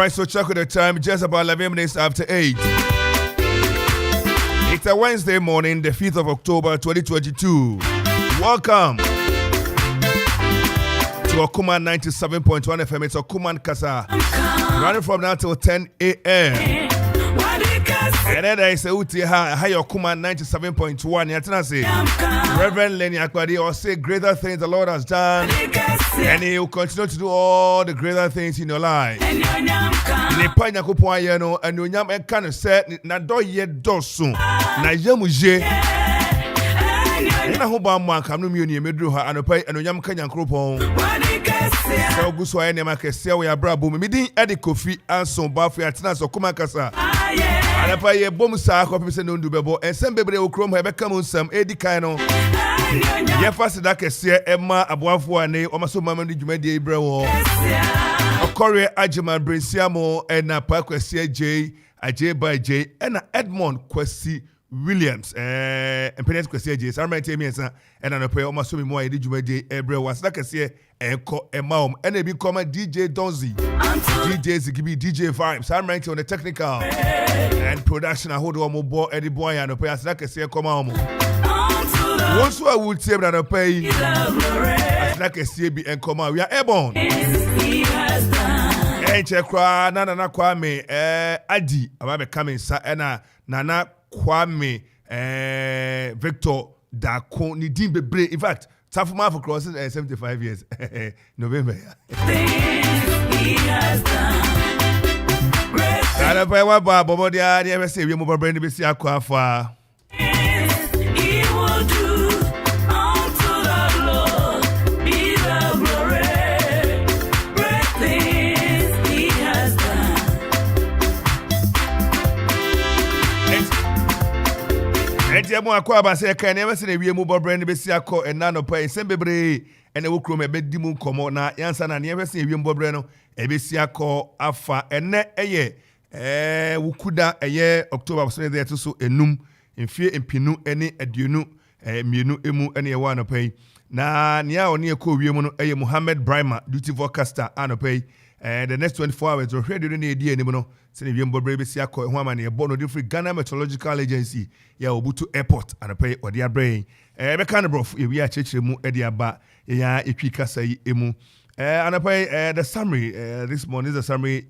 Alright, so check with the time, just about 11 minutes after 8. It's a Wednesday morning, the 5th of October, 2022. Welcome to Okuman 97.1 FM. It's Okuman Kasa, running from now till 10 a.m. And then I say, hi, Okuman 97.1. Yatina say, Reverend Lenny Akwadi, or say, greater things the Lord has done, and He will continue to do all the greater things in your life. The panya kupo ayeno, and you nyam and kind of said, na do ye do soon. Na yamuje. Na hoba mwa kamnu mioni medru ha anopai and yam kanya krupo. So guswa ene makese we abrabo me din edi kofi anson bafu atina so kuma kasa. Anapa ye bom sa ko pese no ndu bebo ensem bebre okrom ha beka mu nsam edi kan no. Ye fast da kese ema aboafo ane o maso mama ndu dwumadi ibre wo. Okore Ajiman Brensiamo ena pa kwesi J by J ena Edmond Kwesi Williams Impedance kwesi J sarma temi ensa ena no pe o maso mi mo ayedi dwumadi ibre wo asda kese enko emaom ena bi koma DJ Donzi DJ Zigibi DJ Vibes sarma on the technical and production hold on mo bo edi boy and pe asda kese koma omo once I would say that pay asda kese bi enkoma we are airborne Chekra Nana Kwame Adi Ababe Kamensa ena Nana Kwame Victor Dako Nidim Bebre. In fact, Tafuma for crossing 75 years. November. Ana pa wa ba bobo dia dia say we mo brand be si akwafa. Etiamu akwa ba se kan e se na wie mu bobrand be si akọ ena no pa ensem bebre ene wo krom e be di mu komo na yansa na ne se wie mu bobrand no e be si akọ afa ene eye wukuda eye October so dey to so enum mfie empinu ene aduonu mienu emu ene ye wa no pa na ne a oni ekọ wie mu no eye Mohammed Brima duty forecaster anopai the next 24 hours or ready na edi eni mu no se ne wie mu bobrand be si akọ ho ama ne ye bo no different Ghana Meteorological Agency ya Obutu Airport and pay or their brain. Be kind of rough if we are churchemu ediaba ya epi kasa yi emu. And I pay the summary this morning is the summary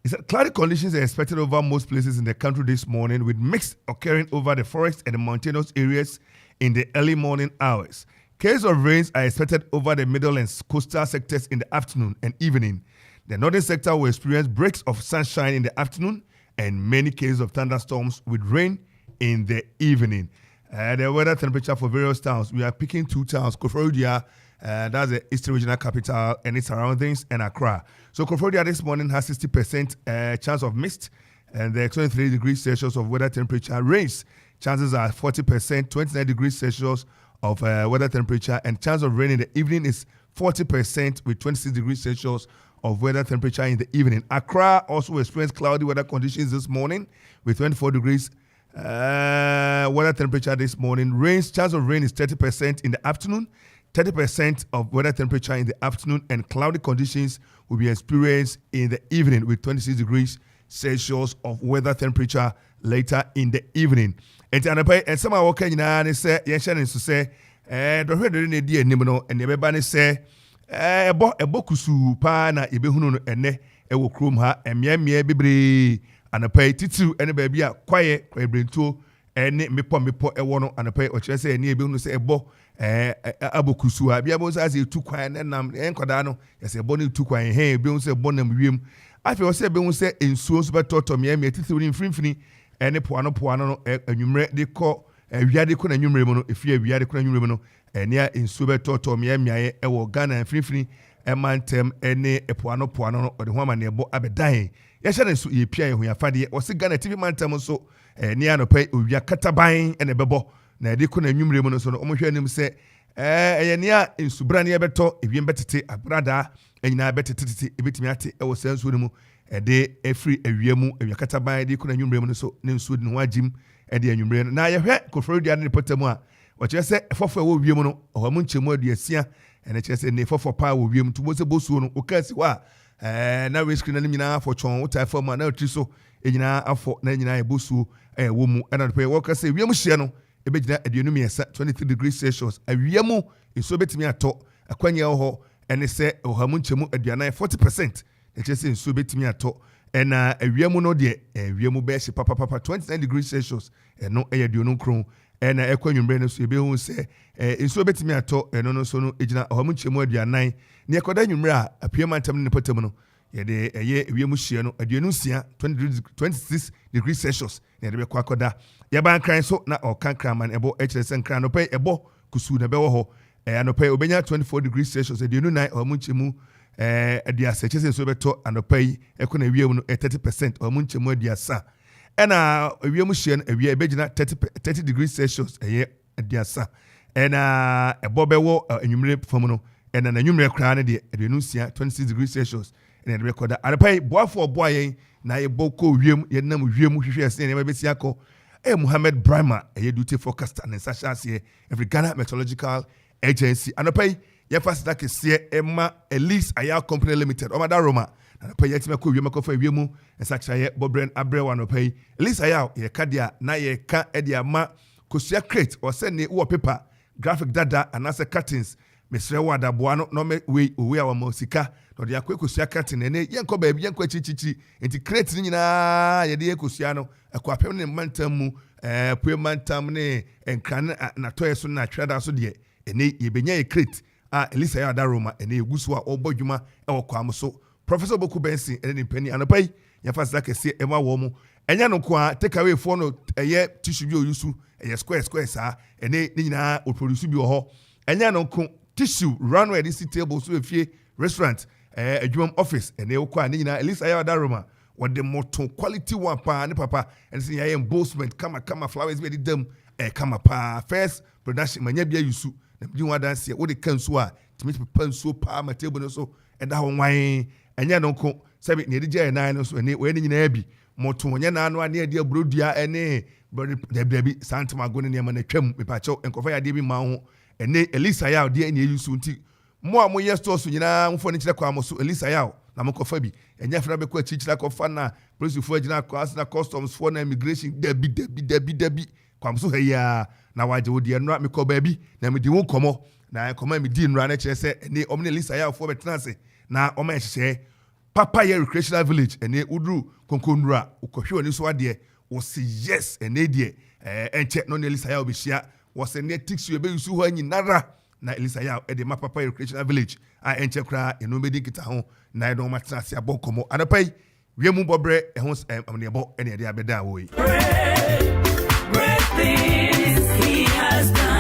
is that cloudy conditions are expected over most places in the country this morning with mixed occurring over the forest and the mountainous areas in the early morning hours. Cases of rains are expected over the middle and coastal sectors in the afternoon and evening. The northern sector will experience breaks of sunshine in the afternoon and many cases of thunderstorms with rain in the evening. The weather temperature for various towns, we are picking two towns, Koforidua, that's the Eastern Regional Capital and its surroundings, and Accra. So Koforidua this morning has 60% chance of mist, and the 23 degrees Celsius of weather temperature. Rains, chances are 40%, 29 degrees Celsius of weather temperature, and chance of rain in the evening is 40% with 26 degrees Celsius of weather temperature in the evening. Accra also experienced cloudy weather conditions this morning with 24 degrees weather temperature this morning. Rains, chance of rain is 30% in the afternoon, 30% of weather temperature in the afternoon, and cloudy conditions will be experienced in the evening with 26 degrees Celsius of weather temperature later in the evening. And some are working in say, yes, and to say, the head in the dear Nimino, and everybody say, bokusu pa na ebehunu no ene ewo krom ha emia bebre anapai titu ene ba bia kwaye kwabrento ene mepo ewo no anapai o kire se ene ebehunu se ebo abokusu a bia bo say etu kwan na nam enkoda no yese bo ne etu kwan he be say bo nam wiem afi o say be hu say ensuo so betoto me titi woni mfimfini ene poano no anwumre de kɔ wiade kɔ na anwumre mu no efie wiade kɔ na anwumre mu no ene a ensuo betoto me ɛwɔ Ghana mfimfini emantem ene poano no ɔde ho amane ɛbɔ abedan yɛhyɛ ne so yɛpia yɛ ho yafade ɔse Ghana TV mantem so ne anɔpa owia kataban ene bɛbɔ na ɛde kɔ na anwumre mu no so no ɔmohwɛ anim sɛ ɛyɛ ne a nsubra ne yɛbɛtɔ ewiem bɛtete abrada anyina bɛtete ebetimi ate ɛwɔ saa nsuo no mu ɛde efiri awia mu awia kataban de kɔ na anwumre mu no so ne nsuo de no agim ɛde anwumre no na yɛhwɛ kofrodia ne potamu a wɔkyerɛ sɛ ɛfɔfɔ ɛwɔ wiem no ɔhɔ mu nkyɛmu aduasia ɛne kyerɛ sɛ ne fɔfɔ paa wɔ wiem tubo sɛ bosuo no okasi hɔ a na rescue na ne nyinaa afɔ twɔn wotaa fam a na otiri so nyinaa afɔ na nyinaa ɛbosuo ɛwɔ mu ɛna pɛ wɔka sɛ wiem hyɛ no ebegyina aduonum yɛsa 23 degrees Celsius awia mu nsuo betimi atɔ akwanya wɔ hɔ ɛne sɛ ɔhɔ mu nkyɛmu aduanan 40% ɛkyerɛ sɛ nsuo betimi atɔ ɛna awia mu no deɛ awia mu bɛhyɛ papapapa 29 degrees Celsius ɛno ɛyɛ aduonum kron ɛna ɛkɔ nwumre no so ebehu sɛ nsuo betimi atɔ ɛno no so no egyina ɔhɔ mu nkyɛmu aduanan ne ɛkɔda nwumre a apue mantam ne potam no yɛde ɛyɛ awia mu hyia no aduonum sia 26 degrees Celsius na yɛde bɛkɔ akɔda yɛba nkran so na ɔka nkraman ɛbɔ ɛkyerɛ sɛ nkran nɔpɛ ɛbɔ kusu na bɛwɔ hɔ anɔpɛ obenya 24 degrees Celsius aduonum nan ɔhɔ mu nkyɛmu aduasa kyerɛ sɛ nsuo bɛtɔ anɔpɛ yi ɛkɔ na awia mu no 30% ɔhɔ mu nkyɛmu aduasa ɛna awia mu hyia no awia ɛbɛgyina 30 degrees Celsius ɛyɛ aduasa ɛna ɛbɔ bɛwɔ anwumre fam no ɛna na anwumre koraa no deɛ aduonum sia 26 degrees Celsius ɛna yɛde bɛkɔda anɔpɛ yi boafo ɔboa yɛn na yɛbɔ kɔ wiem yɛnam wiem hwehwɛ ɛsɛ nneɛma bɛsi akɔ Muhammad Brahma duty forecaster ne nsa hyɛ aseɛ every Ghana Meteorological Agency anɔpɛ yi yɛfa sida kɛseɛ ɛma Elise Ayal Company Limited ɔmada Roma anɔpɛ yi yɛtumi akɔ wiem akɔfa wiem mu nsa kyerɛ yɛ bɔbrɛn abrɛ wɔ anɔpɛ yi Elise Ayal yɛka deɛ na yɛka ɛde ama kosua crate ɔsɛ ne wɔ paper graphic dada anaasɛ curtains mesrɛ wɔ adaboa no nɔmɛ wei owe a wɔma sika na ɔde akɔ kosua curtain ɛne yɛnkɔ baabi yɛnkɔ akyirikyirikyiri nti crate no nyinaa yɛde yɛ kosua no ɛkɔ apɛm ne mantam mu pue mantam ne nkran natɔyɛ so na atwerɛda so deɛ ɛne yɛbɛnya yɛ crate a Elisa yɛ adaroma ɛne yɛgu so a ɔbɔ dwuma ɛwɔ kwam so Professor Boku Benson ɛne ne mpani anɔpa yi yɛfa sida kɛseɛ ɛma wɔ mu ɛnyɛ no ko a take away foɔ no ɛyɛ tissue bi ɔyusu ɛyɛ square saa ɛne ne nyinaa ɔproduce bi wɔ hɔ ɛnyɛ no ko tissue runway de si table so efie restaurant adwumam office ɛne wokɔ a ne nyinaa Elisa yɛ adaroma wɔde moto quality one paa ne papa ɛne sɛ yɛayɛ embossment kama flowers bi ɛde dam kama paa first production manya bi ayusu na mdi ho adanseɛ wode ka nsuo a tumi pepa nsuo paa ma table no so ɛda ho wan ɛnyɛ no nko sɛbi ne yɛde gyaɛ nan no so ɛne wɔyɛ ne nyinaa bi moto wɔnyɛ nan no a ne yɛde aburodua ɛne dabi saa ntamago ne nneɛma no atwam mepakyɛw nkɔfa yɛ adeɛ bi ma ho ɛne Elisa Yao deɛ ɛne ɛyusu nti mo a moyɛ store so nyinaa mfo ne kyerɛ kwa mo so Elisa Yao na mokɔfa bi ɛnyɛ fena bɛkɔ akyikyiri akɔfa na polisifoɔ agyina akɔ asena customs foɔ na immigration dabi kwam so ha yi a na wagye wo deɛ nnora mekɔ baabi na mede wo nkɔmmɔ na nkɔmmɔ a medi nnora no kyerɛ sɛ ɛne ɔmo ne Elisa Yao foɔ bɛtena ase na ɔma ɛhyehyɛ papa yɛ recreational village ɛne woduru konkondura wokɔhwɛ w'ani so adeɛ wɔse yes ɛne deɛ ɛnkyɛ na ɔne Elisa Yao bɛhyia wɔse ne tixi ɛbɛyusu hɔ anyinara na Elisa Yao ɛde ma papa recreational village a ɛnkyɛ koraa ɛno bɛdi nkita ho na ɛde ɔma tena ase abɔ nkɔmmɔ anɔpa yi wiem bɔbrɛ ɛho amneɛbɔ ɛne ɛde abɛda wɔ yi great things he has done.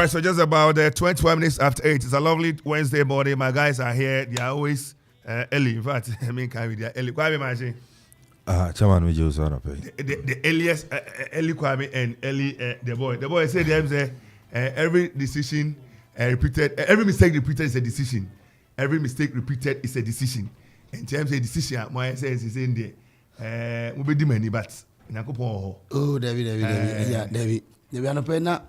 right, so just about 25 minutes after 8. It's a lovely Wednesday morning. My guys are here. They are always early. In fact, I mean, they are early. Kwame Maji. Chairman, we just want to pay. The earliest, early Kwame and early the boy. The boy said them say every decision repeated, every mistake repeated is a decision. Every mistake repeated is a decision. In terms of decision, my says is in there. We be many, but oh, David, yeah, David. They are not paying now.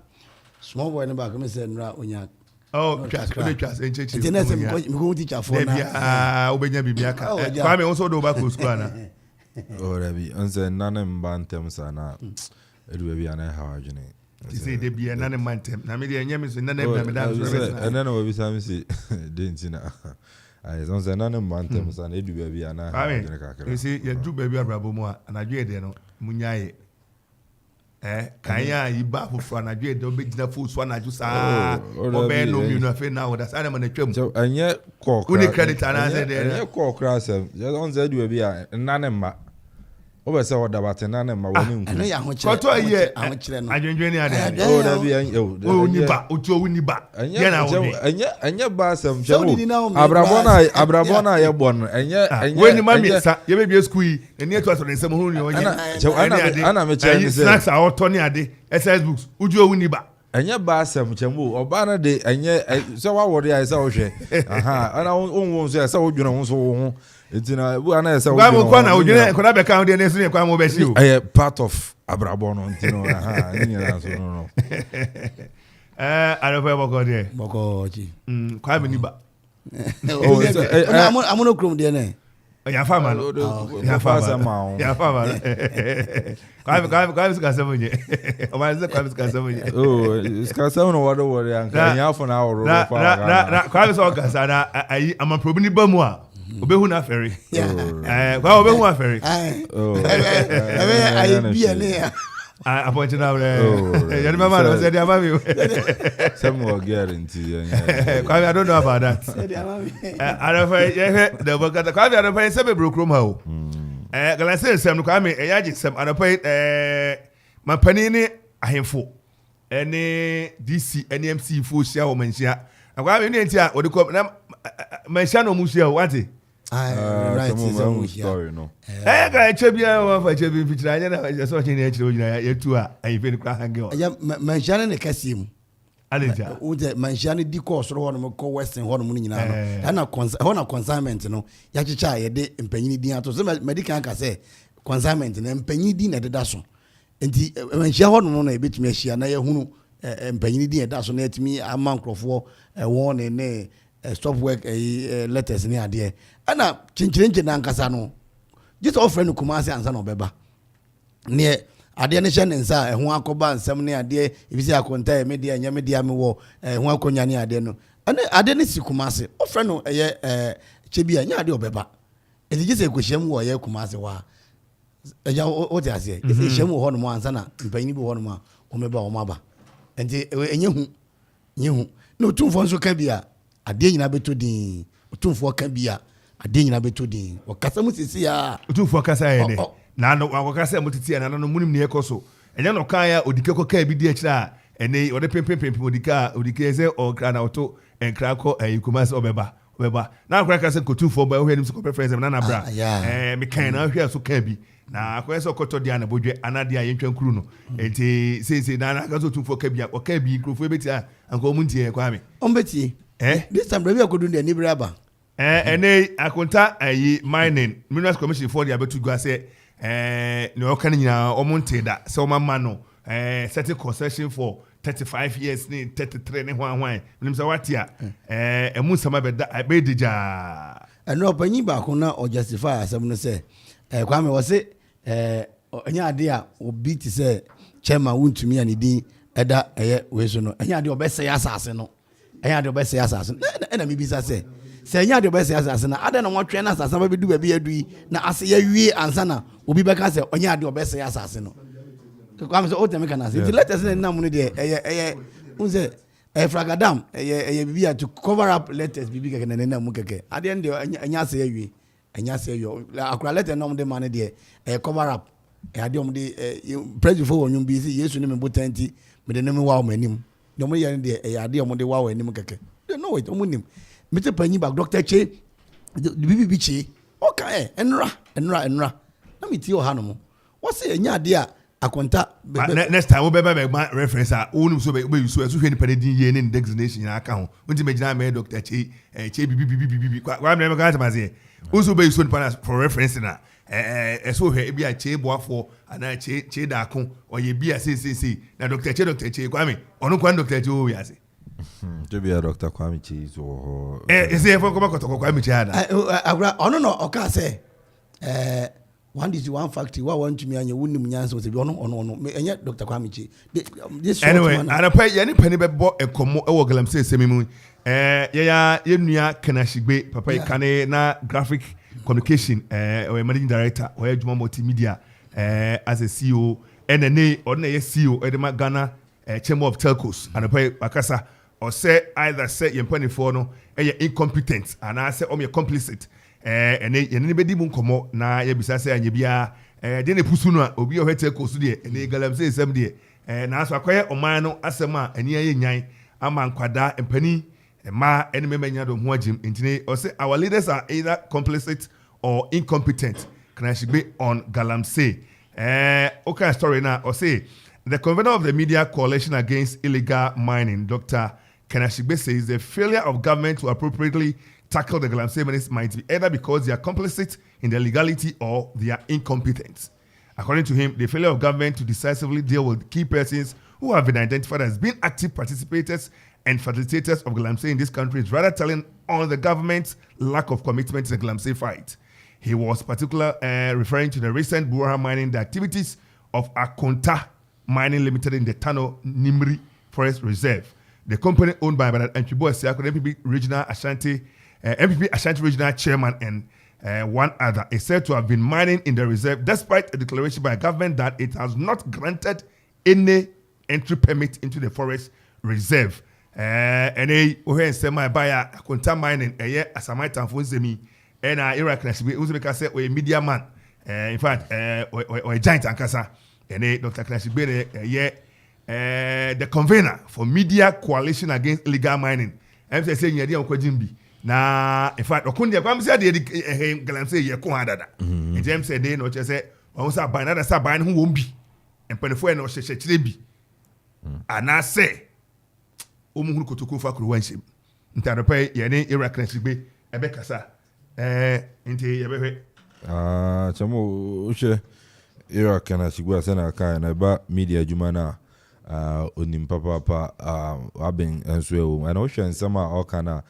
Small boy in the back, I'm saying, Unya. Oh, trust and church. It's an go teacher for Obenya Bibiaka. Kwame also do back to school. Oh, Rabbi, and say none of Bantam Sana. It will be an hour journey. You say there be another man. Namidi and Yemis and none and then over time, see, didn't you know? I don't say none of Bantam Sana. It will be an hour. You see, you do baby Rabomoa and I get there, no Munyai. Kaya iba for na dwe do be gina food so na ju saa obe no mi no afi na wo da saa na twam so anye kokra uni credit ana say there anye kokra sem je don say do bi a nane ma obe say oda bate nane ma woni nku no ya ho kire koto ye ho kire no adwenjwe ni ade o da bi anye o ni ba otu ni ba ye na wo anye ba sem chemo abrabona ye bon anye weni mami sa ye be bi school yi eni eto aso nsem hu ni onye ana me che ni say snacks a auto ni ade exercise books uju owu ni ba anya ba asem chemo oba na de anya so wa wori ai sa wo hwe aha ana won so sa wo dwuna won so wo etina bu ana sa wo kwa mo kwa na odwuna ko na be ka de ne so ne kwa mo be si o part of abrabo no ntino aha ni na so no ara fa boko de boko chi kwa me ni ba amono krom de ne ya fama no ya fama ya fama kwa ska samunye o ma ze kwa ska samunye oh ska samunye wado wori anka nya afo na woro na kwa so ka sana ayi amaprobi ni bamu a obehu na feri kwa obehu aferi ayi bia ne appoint now ya mama no say dia mama some will guarantee I don't know about that I don't find the work at I don't find some broke room how gala say some kwame eyaji some I don't find my panini ahemfo any DC NMC fo share o menhia kwame ni ntia o de ko na menhia no mu share what right story no ga chebia wa fa chebi fitira anya na so che ne chire ojina ya tu a ayi kwa hange o ya manshane ne kasim alija o de manshane di course ro no ko western ho no mu nyina no na consignment no ya chicha ye de mpanyini din ato so medical ka say consignment na mpanyini din na deda so enti manshia ho no na ebetumi ahia na ye hunu mpanyini din eda so na etimi amankrofo won ne stop work letters ni ade ana chinchirenche na nkasa no just offer no kumase ansa no beba ne ade ne hye ne nsa ho akoba nsam ne ade ibisi akonta media nya media me wo ho akonya ne ade no ade ne si kumase offer no chebia nya ade obeba edi just ekohyem wo ye kumase wa eja o ti ase ehyem wo ho no mo ansa na mpanyini bi ho no ma o meba o maba enti enyehu no tumfo nso ka bia ade nyina beto din otumfo ka bia ade nyina beto din o kasa mu sisi ya otumfo kasa ye ne na no akokasa mu titi na no munim ne ekoso enya no kan ya odike ko ka bi di akira ene ode pempem odike ze o kra na oto enkra ko ayikumas obeba na akora kasa ko tumfo ba ohwe nim so preference na bra me kan na ahwe so ka bi na akora so koto dia na bodwe anade ayentwa nkuru no enti sei na aka so tumfo ka bi o ka bi krofo ebeti a anko mu ntie kwa me ombeti this time baby akodu de ni braba ene akonta ayi mining minerals commission for the abetu gwa say ne okan nyina omonte da se o mama no setting concession for 35 years ni 33 ni hwan nim say watia emu sama beda abedeja eno panyi ba ko na o justify asem no say kwame wo say enya ade a obi ti say chairman wuntumi ani din eda we so no enya ade obese ya asase no enya de obese asase na mi bisa se enya de obese asase na ade na wotwe na asase ba bedu ba bi adu na ase ya wie ansa na obi beka se enya de obese asase no kwa me so o temi kana se let us na mu no de unze fragadam bibia to cover up letters bibi keke na mu keke ade nde enya se ya wie akura letter no mu de man de cover up ade mu de president for wonum bi se yesu ne me botanti me de ne me wa o manim no mo yɛ de e ade mo de wa wa anim keke they know it mo nim me te panyi ba Dr. Che the bibi Che okay enra na me ti o ha no mo what say enya ade a akonta next time we be reference a wonu so be use so hwe ni panedin ye ne designation na aka ho unti me gina me Dr. Che bibi kwa me ka ta maze also be use for reference na so hwe bi a Che boafo ana Che da ko oye bi a sei na Dr. Che kwa me onu kwa Dr. Che o wi ase to be a Dr. Kwame Che so say for ko Kwame Che ada agora ono no oka say one is one factory what want to me and you wouldn't nyanso say ono me enye Dr. Kwame Che this anyway and apa ye ni pani be bo ekomo e wo Galamsey semimu ye nua Kanashigbe papa ikane na graphic communication or managing director or Juma multimedia as a CEO NNA or na CEO Edema Ghana Chamber of Telcos and apa akasa or say either say ye pani for no incompetent and I say you're complicit and anybody mun komo na ye bisa say anye bia de ne pusu no obi o hete kosu de ene Galamsey sem de na so akoye oman no asem a ene ye nyan ama nkwada empani ma ene memanya do ho agim intine o say our leaders are either complicit or incompetent Kanashigbe on Galamsey okay story now o say the convener of the Media Coalition Against Illegal Mining Dr. Kanashigbe says the failure of government to appropriately tackle the Galamsey menace might be either because they are complicit in the illegality or they are incompetent. According to him, the failure of government to decisively deal with key persons who have been identified as being active participators and facilitators of Galamsey in this country is rather telling on the government's lack of commitment to the Galamsey fight. He was particularly referring to the recent Buaha mining the activities of Akonta Mining Limited in the Tano Nimri Forest Reserve. The company owned by Ntwibo Asiako, MPP Regional Ashanti Regional Chairman and one other is said to have been mining in the reserve despite a declaration by government that it has not granted any entry permit into the forest reserve. And we say my buyer Akonta mining Asamai Tamfo Zemi and Iraq Kanashigbe Uzbeka say we a media man. In fact, or a giant ankasa. And Dr. Kanashigbe the convener for Media Coalition Against Illegal Mining. I'm saying you are Jimbi. Na in fact okundi kwa mse de Galamsey ye ko adada njem se de no che se won sa ban na sa ban ho won bi empanefo e no hye kire bi ana se o mu hunu kotoko fa kuro wanhyem ntare pa ye ne Iraq Kanashigbe ebe kasa nti ye behwe chamo uche Iraq Kanashigbe asena kai na ba media juma na onim papa aben enso e ana o hwe nsema o kana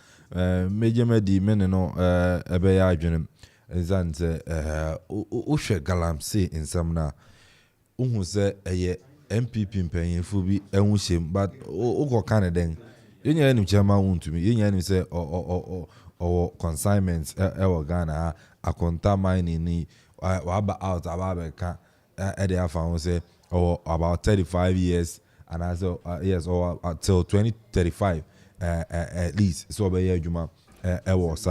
Mejemedi meneno ebe ya adwenem nzante uhwe Galamsey insamna uhu se eye MPP mpanyinfo bi ehunhyem but uko kan den yenya nim chama wuntumi yenya nim se o consignments ewo Ghana Akonta mining ni wa out aba ka e dey afa say about 35 years and as yes or until 2035 at least so be Juma was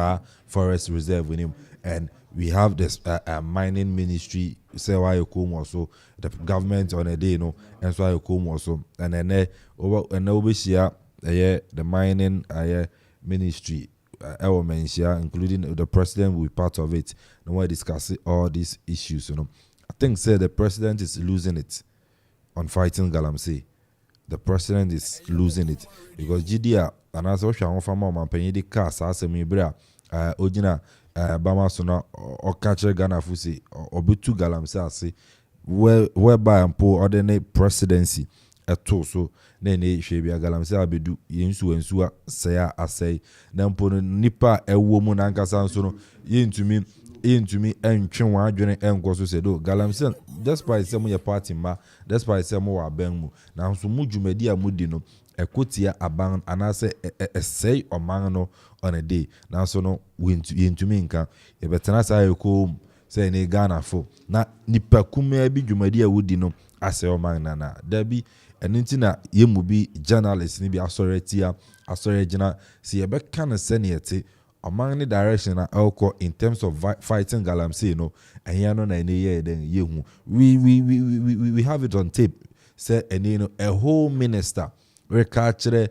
forest reserve with him and we have this mining ministry say why you come also the government on a day no and so you come also and then over the mining ministry including the president will be part of it and we discuss all these issues I think say the president is losing it on fighting Galamsey. The president is losing it because GDA and as well shall farmer man paying the cars as a mibra Ojina Bama Sona or catcher Ghana Fusi or Butu Galamsey whereby and poor ordinary presidency at so then Shabia Galamsey Abedu Yinsu and Sua say I say then put nipa a woman and Casansono into me and Chinwa Johnny and Gosu said, oh, Galamsey, despite some of your party ma, despite some more Benmu. Now, so Muju Media Mudino, a Kotia, a bang, and I say a say or mangano on a day. Now, so no win to Minka, a betanasa home, say ne Ghana for. Na nipa kume bi Jumedia Woodino, I say or manana. Debbie, and intina, ye mu be journalist, maybe a sorry tia, a sorry general, see a beck can seniority. Among the direction in terms of fighting Galamsey, and here no na year then we have it on tape. Say and a whole minister recapture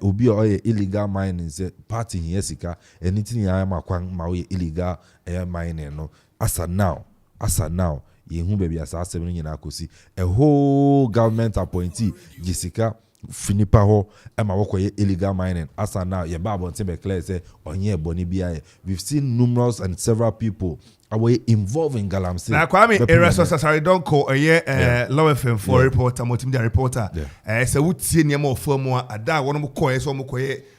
obi or illegal mining say party here sika anything I am ma illegal mining no as now yehu baby as 7 nyina akosi a whole government appointee Jessica finipa ho ema wokoye illegal mining as now ye babo nte be clear say onye boni bia we've seen numerous and several people away involved in Galamsey. Now, Kwame, Erasosasari don't call a year Lower FM for reporter, multimedia reporter. So, would see near more for more a da one more coy, so more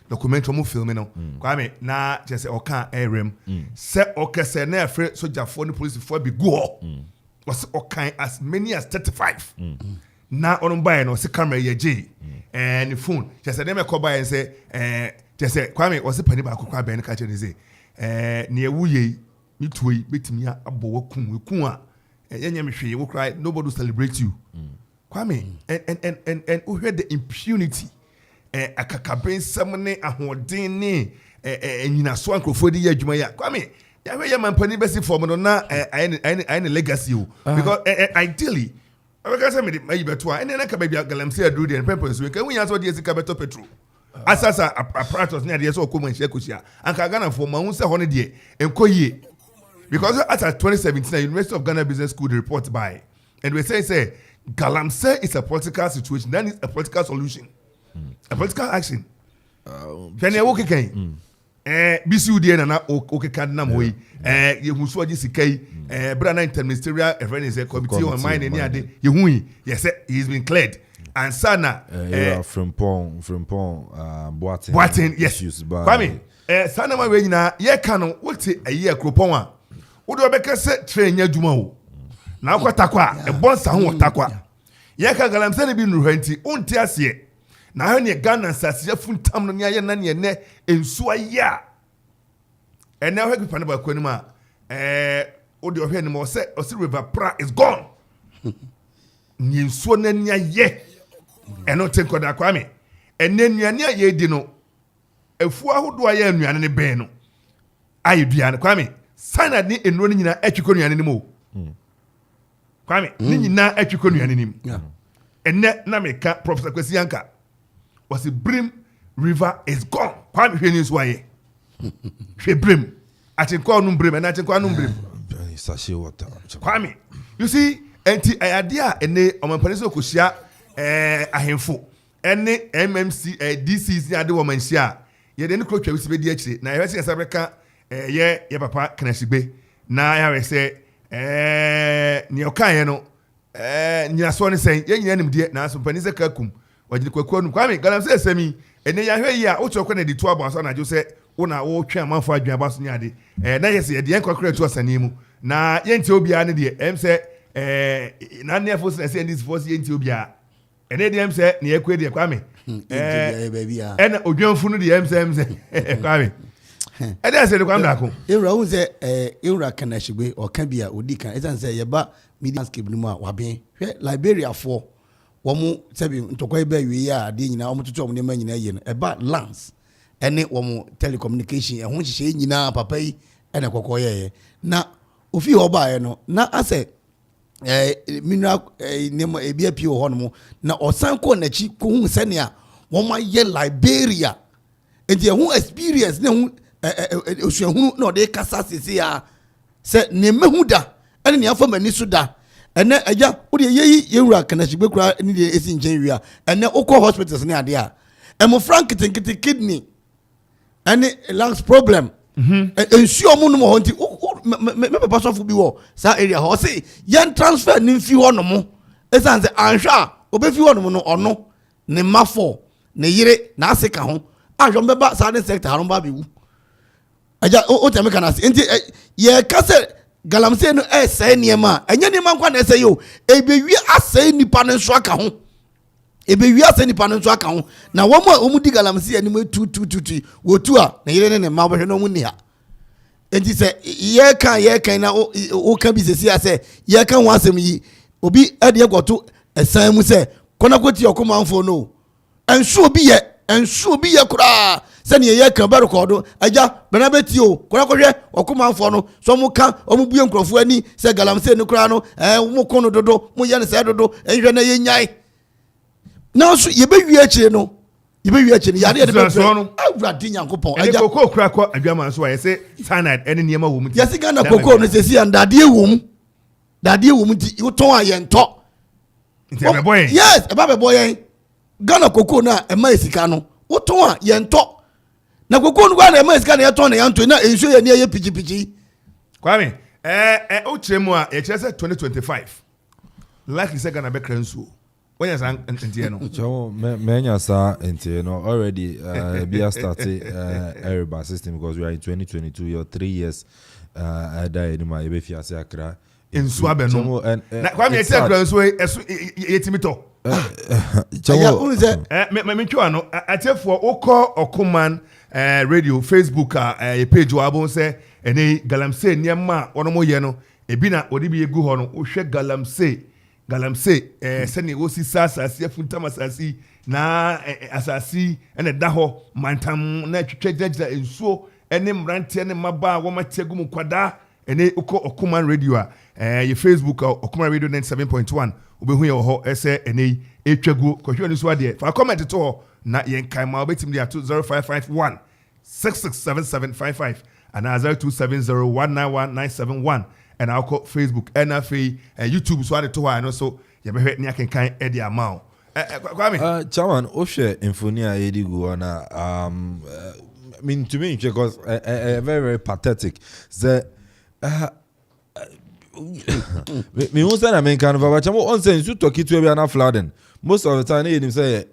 documentary film. Kwame, now just a can air set okay, say, near afraid so Jafoni police before be go. Was okay as many as 35. Now, on buy no see camera ye J and the phone. Just a name I call by and say, just say, Kwame was a penny back of Kwame and catch and say, near Wuye. Mitwe betimi abo kun a enye me hwe wo cry nobody will celebrate you Kwame and we heard the impunity akakaben samne ahoden ne nyina so ankrofo di adwuma ya Kwame ya hwe ya mampani besi form no na I legacy o because ideally I can say me beto a na ka ba bia Galamsey aduru de pempers we kan wunya so de sika beto petrol asasa apparatus ne de so ko man hye kosia anka Ghana for ma hu se hono de enkoyie. Because as at 2017, the University of Ghana Business School report by, and we say Galamsey is a political situation. That is a political solution, a political action. Can you walk again? BCU DNA na okay can na moy. You who saw this key. Brother interministerial a committee on mine any day. You hui. Yes, he's been cleared. And sana from Boatin yes. Kwame sana ma we nyina ye ka no wote ayi akropon a wodo beka se train adwuma wo na akwata kwa e bonsa ho takwa ye ka Galamsey ne bi nruhanti onti ase na ha ne Ghana sase funtam no ne aye na ne ne ensu aya ene ho equipa ne ba kwani ma wodo hwe ne mo se river pra is gone ni ensu na ne aye eno tenkoda Kwame ene nuane aye di no efu ahodo aye anuane ne ben no aye duane Kwame sana ni enro ni nyina atwiko nuane ne mo Kwame ni nyina atwiko nuane nim enne na meka Professor Kwesi Anka was the Brim River is gone Kwame hwe ni so aye hwe Brim atenkwa no Brim na atenkwa no Brim sachet water Kwame you see enti ayade a ene omanpanese okosia ahemfo ene MMC DCC ade wo manhia ye de ne krotwa wisi be di akire na ye se sabeka ye papa Kanashigbe na ya we se ni okan ye no nyina so ne sen ye nyina nim de na so panise kakum wajiri kwaku nu Kwame Galamsey semi ene ya hwe yi a wo chokwa na di to abaso na jo se wo na wo twa manfo adwan abaso nya de na ye se ye de enkokre to asani mu na ye nti obia ne de em se na ne fo se se ndis fo se ye nti obia ene de em se ne ekwe de Kwame ena odwanfu no de em se Kwame ede se de Kwame dako Ewra hu se Ewra Kanashigbe o kan bia odi kan esan se ye ba media landscape no ma waben hwe Liberia for wo mu sebi ntokwa ba wi ya de nyina wo mututu wo ne ma nyina ye no e ba lands ene wo mu telecommunication e ho hihye nyina papa yi ene kokoye na ofi ho ba ye no na ase mineral nemo ebia pio ho no na osan ko na chi ko hu se ne a wo ma ye Liberia enti e hu experience ne hu osuahunu na de kasa sisi ya se ne mehu da ene ne afa mani so da ene agya wo de yeyi Ewra Kanashigbe kura ni de esi nchen wi a ene ukọ hospitals ne ade a emo frank tinkiti kidney ene lungs problem ensu omu no mo nti me papa so fu bi wo sa area ho se yen transfer ni mfi ho no mo esan se anhwa obefi ho no mo no ono ne mafo ne yire na aseka ho ahwo mbeba sa ne sector haron ba bi wu aja o teme kana se nti ye ka se Galamsey no say niema enye niema nkwa na say yo ebewi asay nipa no nso aka ho ebewi asay nipa no nso aka ho na wo mu di Galamsey ani mu tu wotu a na yire ne ma bohwe no mu ni ha enti se ye kan na o ka bi sesi ase ye kan ho asem yi obi ade goto esan mu se kona kwoti okomanfo no enso obi ye kura sani ye kan ba record aja bana beti o kora kohwe okomanfo no so mu ka omu bue nkrofo ani se Galamsey no kura no mu kono dodo mu ye ne se dodo enhwe na ye nyai Now so you be wiachi no. You be wiachi yade de be. Awurade Nyankopon. Ene koko kura kwa adwama so say cyanide ene niema wo mu. Yes Ghana koko no say and dade wo mu. Dade wo mu ti wo ton ayento. Nti e be boy. Yes, e ba be boy. Ghana koko na e ma esika no. Wo ton ayento. Na koko no gwa na e ma esika na ye ton na yanto na enso ye ne ye pichi. Kwame, o chemu a e chese 2025. Like you say Ghana be kransu. When you say ntie no. Chamo menya sa ntie no already be started Eriba system because we are in 2022 your 3 years die ni ma e be fiase akra. Ensu abenu. Na Kwame e say kransu yetimito. Chamo me twa no atefo okọ Okuman radio Facebook page wa bon say ene galamsey niema wono mo ye no ebi na odi bi egu ho no wo hwe galamsey sene wo si asase afuntam asase na asase ene da ho mantam na twetwegya ensuo ene mrante ene maba wo mategu mu kwada ene ukọ Okuman radio ye Facebook Okuman radio 97.1 obehu ye ho ese ene etwagu kohwe ni so ade fa comment to ho na yen kan ma obetim dia 0551 667755 and 0270191971 and I'll call Facebook NFA YouTube so to why no so you be ni akenkan e dia ma Kwame chairman o share infonia edi go na I mean to me because very very pathetic the me who say na men kan va chamo on say you talk to be na flooding most of the time him say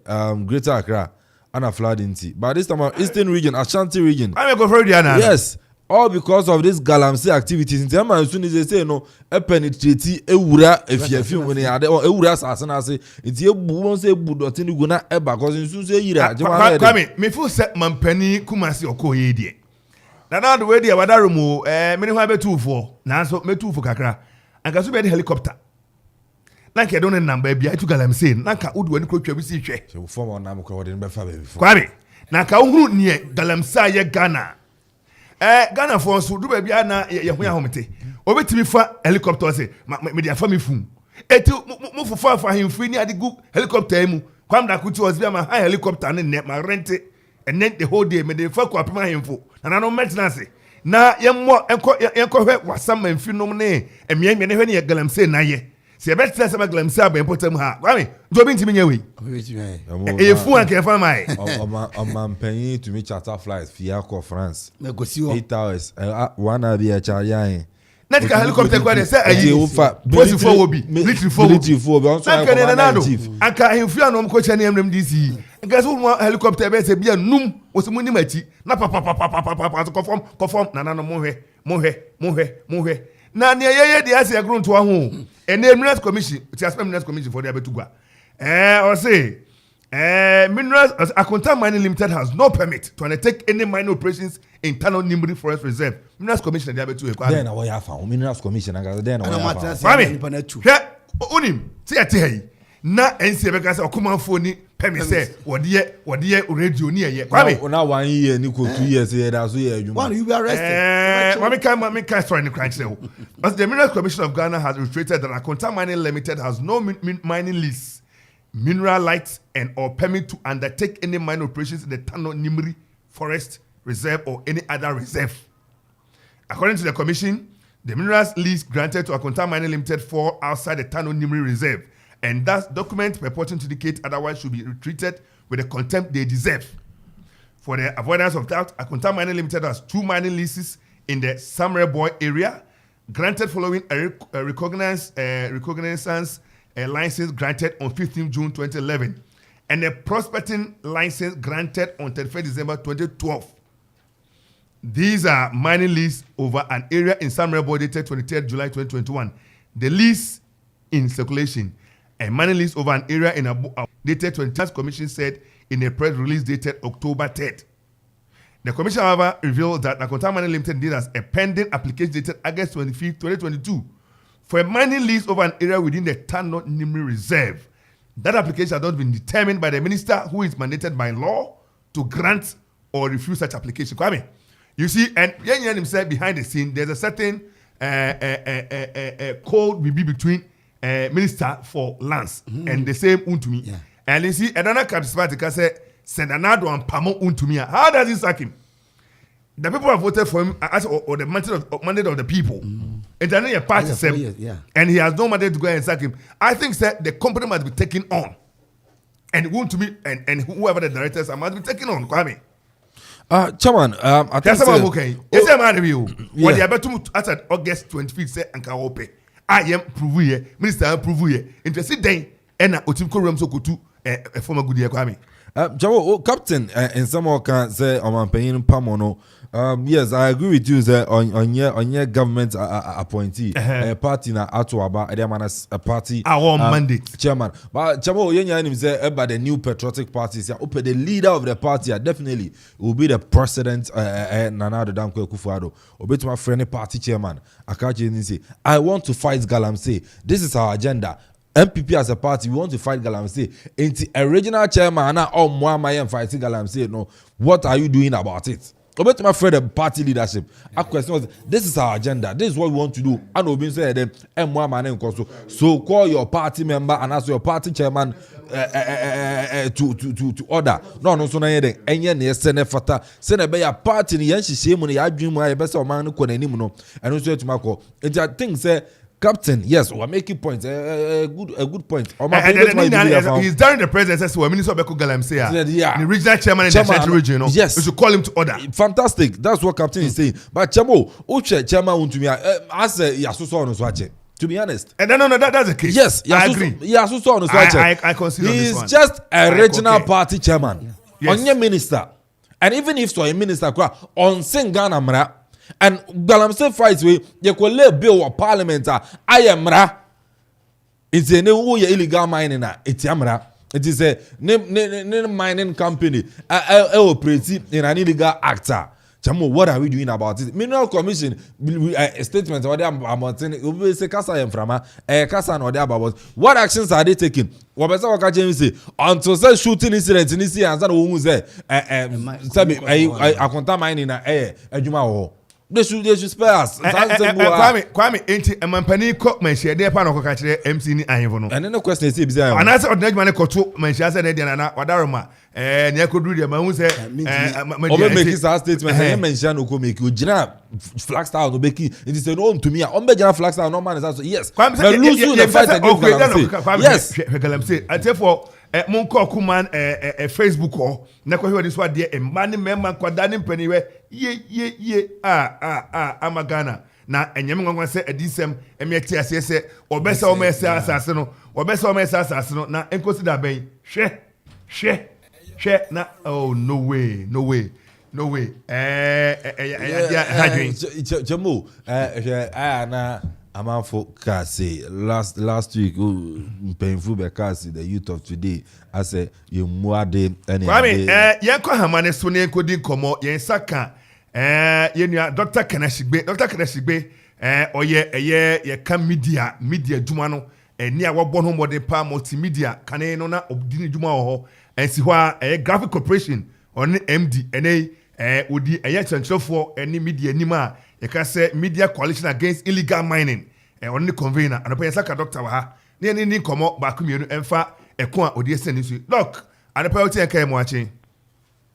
Greater Accra and flooding but this time Eastern region Ashanti region I'm go for Diana yes all because of this galamsey activities in terms as soon as they say no penetrate ewura efiafi when ade ewura asase na ase nti ebu won say ebu dot ni go na eba cause nsu so yira Kwame me feel say mampani Kumasi okoye die na the way dia wadarumu me ho abetufo na so metufo kakra anka so be the helicopter nanka don number bia etu galamsey nanka udu ani krotwa bi si hwe so form on nam ko de be fa be before Kwame nanka uhuru nie galamsey ye Ghana Ghana for so do bia na ye ho ya homete obetimi fa helicopter say me dia fa me fun eti mo fufa fa hemfri ni ade gu helicopter mu kwam da kuti was bia ma high helicopter ne ma rent and then the whole day me dey fa kwa pema hemfo na no maintenance na ye mo enko hwe wasam manfi nom ne emia ne hwe ne ye galamsey na ye se be tell say galamsey aba important ha Kwame do bi ntimi nya we e fu an ke fa mai o penny to me charter flights via France Me go see 8 hours one hour be a charge yan na tika helicopter kwa de say ayi posi for obi military for on so anka hemfu anom ko chane emrem DC nka so mo helicopter be say bia num wosimu ni machi na papa conform na no mo hwe na ne yeye de ase agro nto ho ene Minerals Commission ti aspe Minerals Commission for the abetugwa or say Minerals Akonta Mining Limited has no permit to undertake any mining operations in Tano Nimri Forest Reserve. Minerals Commission the abetu ekwa then we have found Minerals Commission and then we have unim ti ate hai na NC be ka say Okuman phone permit say wode radio ni eye Kwame na 1 year ni ko 2 years here that so here Why you be arrested? Mami can sorry ni crunch now. As the Minerals Commission of Ghana has reiterated that Akonta Mining Limited has no mining lease, mineral rights and or permit to undertake any mining operations in the Tano Nimri Forest Reserve or any other reserve. According to the commission, the minerals lease granted to Akonta Mining Limited fall outside the Tano Nimri Reserve, and thus documents purporting to indicate otherwise should be treated with the contempt they deserve. For the avoidance of doubt, Akonta Mining Limited has 2 mining leases in the Samre Boy area, granted following a recognizance license granted on 15 June 2011, and a prospecting license granted on 31 December 2012. These are mining lease over an area in Samre Boy dated 23 July 2021. The lease in circulation, a mining lease over an area in Abu dated 20th Commission said in a press release dated October 3rd. The commission, however, revealed that Akonta Mining Limited did as a pending application dated August 25, 2022 for a mining lease over an area within the Tano Nimri Reserve. That application has not been determined by the minister who is mandated by law to grant or refuse such application. Kwame, you see, and Yen himself behind the scene, there's a certain code will be between Minister for Lands and the same Untumi. Yeah. And you see, another charismatic say, Senanado and Pamo Untumia. How does he sack him? The people have voted for him as or the mandate of the people. It's another party, and he has no mandate to go and sack him. I think that the company must be taken on. And want to be and whoever the directors are must be taken on, Kwame. Chairman, I think okay. Yes, I'm out of you. When they are about to at August 25th, say and can open. I am prove Minister prove interested day and Otimko Ramso Kutu a former good year, Kwame. Jawo, Captain, in some more can say on paying Pamono. Yes, I agree with you. That on your government appointee, a party na Atuaba, a party our mandate, chairman. But Jawo, you say about the new patriotic parties. Open the leader of the party definitely will be the president. Nana Dankwe Akufo-Addo. Obe to my friend party chairman. Akachi say, I want to fight Galamsey. This is our agenda. MPP as a party, we want to fight Galamsey. Ain't the original chairman now all Mwamayan fighting Galamsey? No, what are you doing about it? About my friend, the party leadership. A question was, this is our agenda. This is what we want to do. And we've been saying them, so call your party member and ask your party chairman to order. No, so na yede. Enye ne sene fata. Sene be ya party ni yanshi shemu ni ya dream ya besa o man no kone ni muno. And also to mako. It I think say. Captain, yes, we're making points. A good point. He's during the presidency, so Minister Beko Galamsey, the regional chairman in the central region. Yes, we should call him to order. Fantastic. That's what Captain is saying. But Chamo, Uche chairman untumia as Yasuso on Swache. To be honest, and no, that's the case. Yes, I agree. Yasuso on Swache. I consider he this is one. just a regional party chairman. Yes. On your minister, and even if so, a minister on Singana Mra. And Galamsey fights we you could lay bill or parliament I am ra. It's a new illegal mining it's amra. It is a mining company. I operate in an illegal actor. Chamo, what are we doing about it? Mineral Commission a statement or they say Casa and Frama, Casa or about what actions are they taking? What better what can say until say shooting incident in this year and who say I contact mining a Juma. They should spare us. Kwame, enti emampani ko manhia de pa na ko ka kire MC ni ahenfo no. And then the question is bizarre. And I said ordinary man ko to manhia say na na wadaroma ne akodu de ma hu say obe make his statement he mention no ko make Ojina Flagstyle no beki it is no to me on be Ojina Flagstyle no man is also yes. But lose the fight against Galamsey. Yes. Galamsey. I tell for mon ko kuman Facebook or na ko he this one there man member kwada ne mpaniwe ye amagana na enyem ngwa se adisem emieti ase se obesa o mesa asase no na enconsider ben hwe na oh no way Jamo na Amanfo Kasi last week painful because the youth of today I say you muade any yenko hamane so ne enkodi komo yensaka yenua Dr. Keneshigbe oye ye ka media dwuma no ni a wabɔ no modern pa multimedia kane no na obdini dwuma ho ensi ho a graphic corporation on MD ene odi chenchofo eni media nima ye ka say media coalition against illegal mining on the convener and open saka doctor wa ha ni komo ba kumienu emfa eko a odi ese ni su look and the oti enka emu achi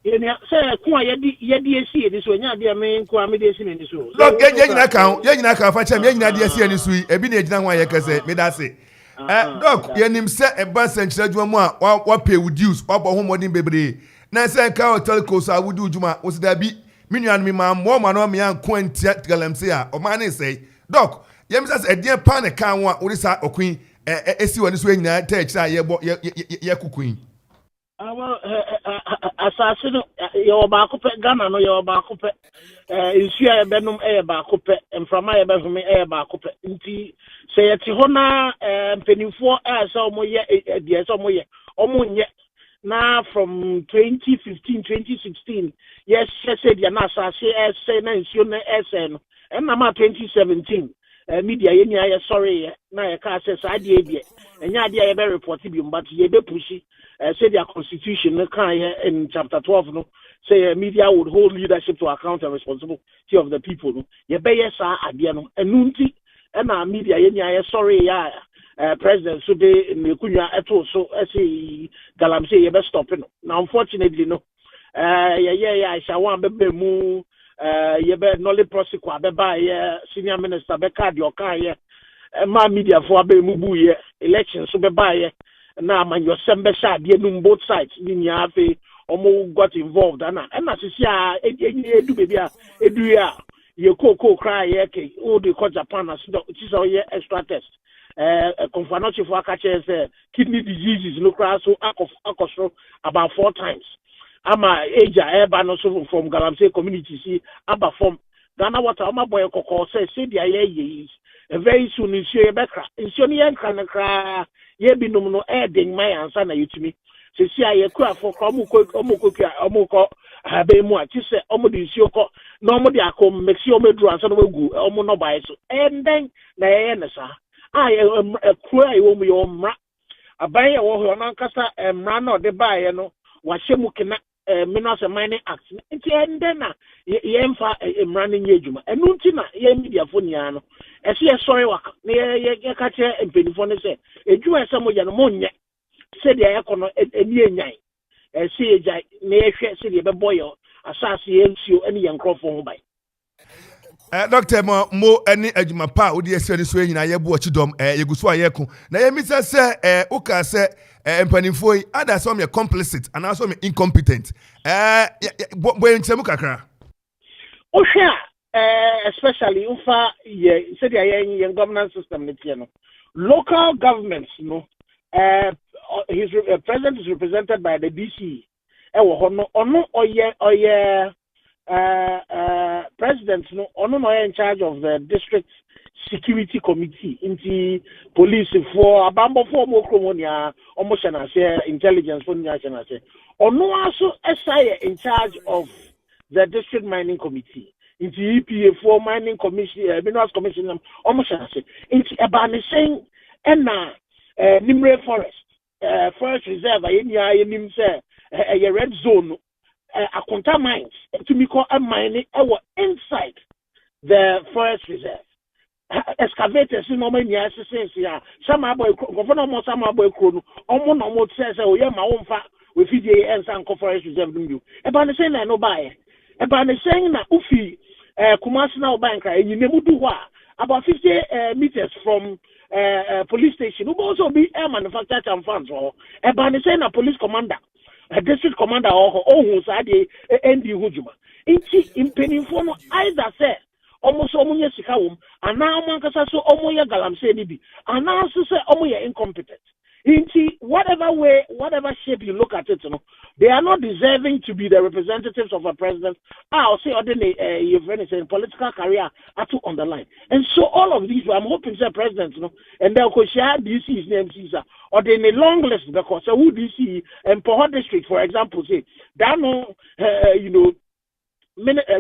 yenya say ko a yedi esi ni so nya de me ko a me de esi ni so look ye nyina ka fa chem ye nyina de esi ni so ebi na ejina ho a ye ka say me da say doc yenim say e ban senchira dwuma mu a wa pay with dues wa bo ho modern bebre na say ka hotel ko so awudi dwuma o sida bi minuan mi ma mo ma no me an ko antia Galamsey a o ma ne say doc yem say e dia pa ne kan wo a ori sa okun esi woni so nyina ta ekira ye kukun asase no ye ba ko pe Ghana no ye ba ko pe nsu ya benum ba ko pe mframa ye behome ba ko pe nti se ye ti ho na mpenifo se omo ye die se omo ye omo nye na from 2015 2016 yes said ya na asase say na nsu na no and na 2017 media ye nya ye sorry na ye ka say sa die die enya die ye be report bi but ye be pushi say their constitution in chapter 12 no say media would hold leadership to account and responsibility of the people no ye be yes ade no enunti na media ye nya ye sorry ya president so de mekunya eto so ese galamsey ye be stop no now unfortunately no yeah shawan be mu ye be knowledge prosecute abeba ye senior minister be card your car ye ma media for be mu bu ye election so be ba ye na man your sembe sha de num both sides ni nya afi omo got involved and sisi a edu baby a edu ya ye koko cry ye ke o de ko Japan as so ye extra test confirmation for akache say kidney diseases no cry so akosro about 4 times ama age eba no so from Galamsey community see aba from Ghana water ama boy kokko say dia ye very soon in share bekra in shoni yan kra ye binum no den my answer na yutimi se si aye kura for omukọ habe mu a ti se omudi nsi okọ na omudi akom make sure omedru answer no gu omo no buy so and then na ye ne sa kura ewo mu yo mra aban ye wo ho na nkasa mra na ode bae no wa hyemu kena Minerals and Mining Act nti ende na ye mfa mra ne nye adwuma enu nti na ye media fo nia no ese ye sorry waka na ye ka che empenifo ne se adwuma ese mo ya no monye se dia ye kono eni enyan ese ye jai na ye hwe se dia be boyo asase ye nsuo ene ye nkrofo ho bai Dr. Mo any adwuma pa odi ese ni so nyina ye bu ochidom yeguso ayeku na ye mi se uka se empanifo yi ada so me complicit and also me incompetent bo enchemu kakra ohwa especially ufa ye said ye governance system ne tie no local governments no his president is represented by the DC ewo ho no ono oye president no ono no in charge of the district security committee inti police for abambo for mo kromonia omo chana say intelligence for nya chana say ono also SI in charge of the district mining committee inti EPA for mining commission minerals commission omo chana say inti ebane saying na Nimre forest reserve ayenya nim say a red zone Akonta mines to me call a mining inside the forest reserve. Excavators in normal years since ya some boy governor mo some boy krono omo no mo say o ye ma wo mfa we feed ye ensan forest reserve dum you e ba ne say na no buy e ba ne say na ufi Kumasi na bank you nemu do wa about 50 meters from police station who also be air manufacturer and funds or e ba ne say na police commander district commander or who said endi hujuma inchi impenifo no either say almost omunye sikawum and now mankasa so omoya Galamsey ni bi and now so say omoya incompetent inchi whatever shape you look at it no they are not deserving to be the representatives of a president I'll say ordinary you've saying political career are to on the line and so all of these I'm hoping say president no and they'll go share DC's name Caesar or they a long list because who DC and Poho district for example say that no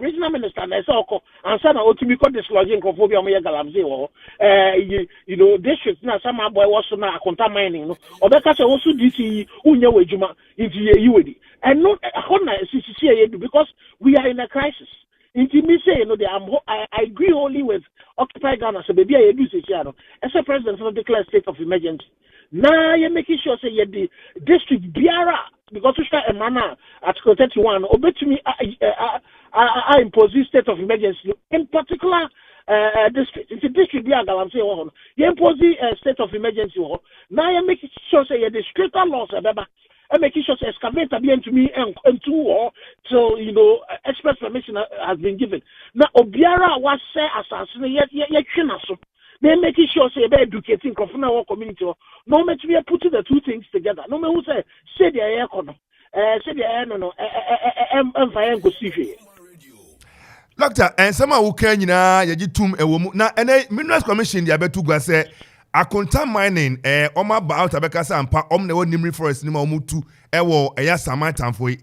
regional minister na say oko ansa na otumi ko dislodging kophobia mo ye Galamsey wo district na sama boy was na Akonta mining no obeka say wo su DC unya wadwuma inti ye yiwedi and no na CCC ye do because we are in a crisis inti me say I agree only with Occupy Ghana so baby I do say no as a president for declare state of emergency now you're making sure say the district biara because we start a manner Article 31 obey to me I impose state of emergency in particular district. It's a district biara Galamsey one. You impose state of emergency one. Now you're making sure say the stricter laws abeba. I'm making sure say excavator be to me and two or so express permission has been given. Now obiara was say assassin yet so. They're making sure say they're educating our community. No matter we are putting the two things together. No matter who say the air corner. Say the air no go see. Doctor, and some who can yajitum a woman na Minerals Commission the abetu gwa say Akonta mining oma ba out abekasa ampa omne wo Nimre forest ni ma omutu ewo eya Samaritan foi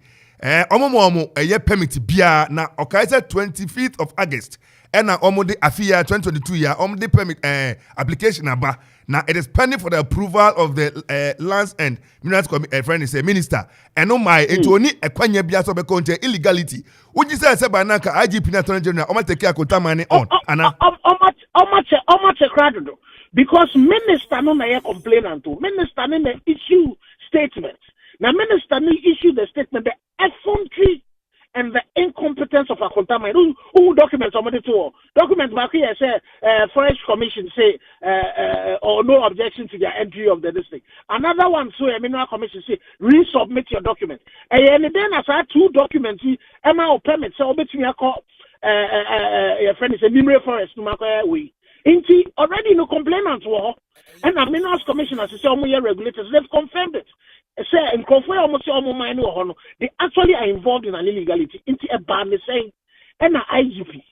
omo eye permit bia na okaise 25th of August na omo de afia 2022 year omo de permit application aba now it is pending for the approval of the Lands and Minerals friend is a minister and my into only a kwanya bia so be contain illegality would you say by naka IGP na Attorney General o take Akonta mining on ana much a crowd do because minister no na complainant to minister no na issue statement. Now minister no issue the statement the effrontery and the incompetence of a contaminant. Who documents somebody to documents back here say Forest Commission say or no objection to the entry of the district. Another one so a mineral commission say resubmit your document. And then as I 2 documents, Emma or permit so between your call your friend is a mineral forest to make way. Inti already no complainants were and the minerals commission as say regulators they've confirmed it. Say in almost mine they actually are involved in an illegality into a ban saying and an IGP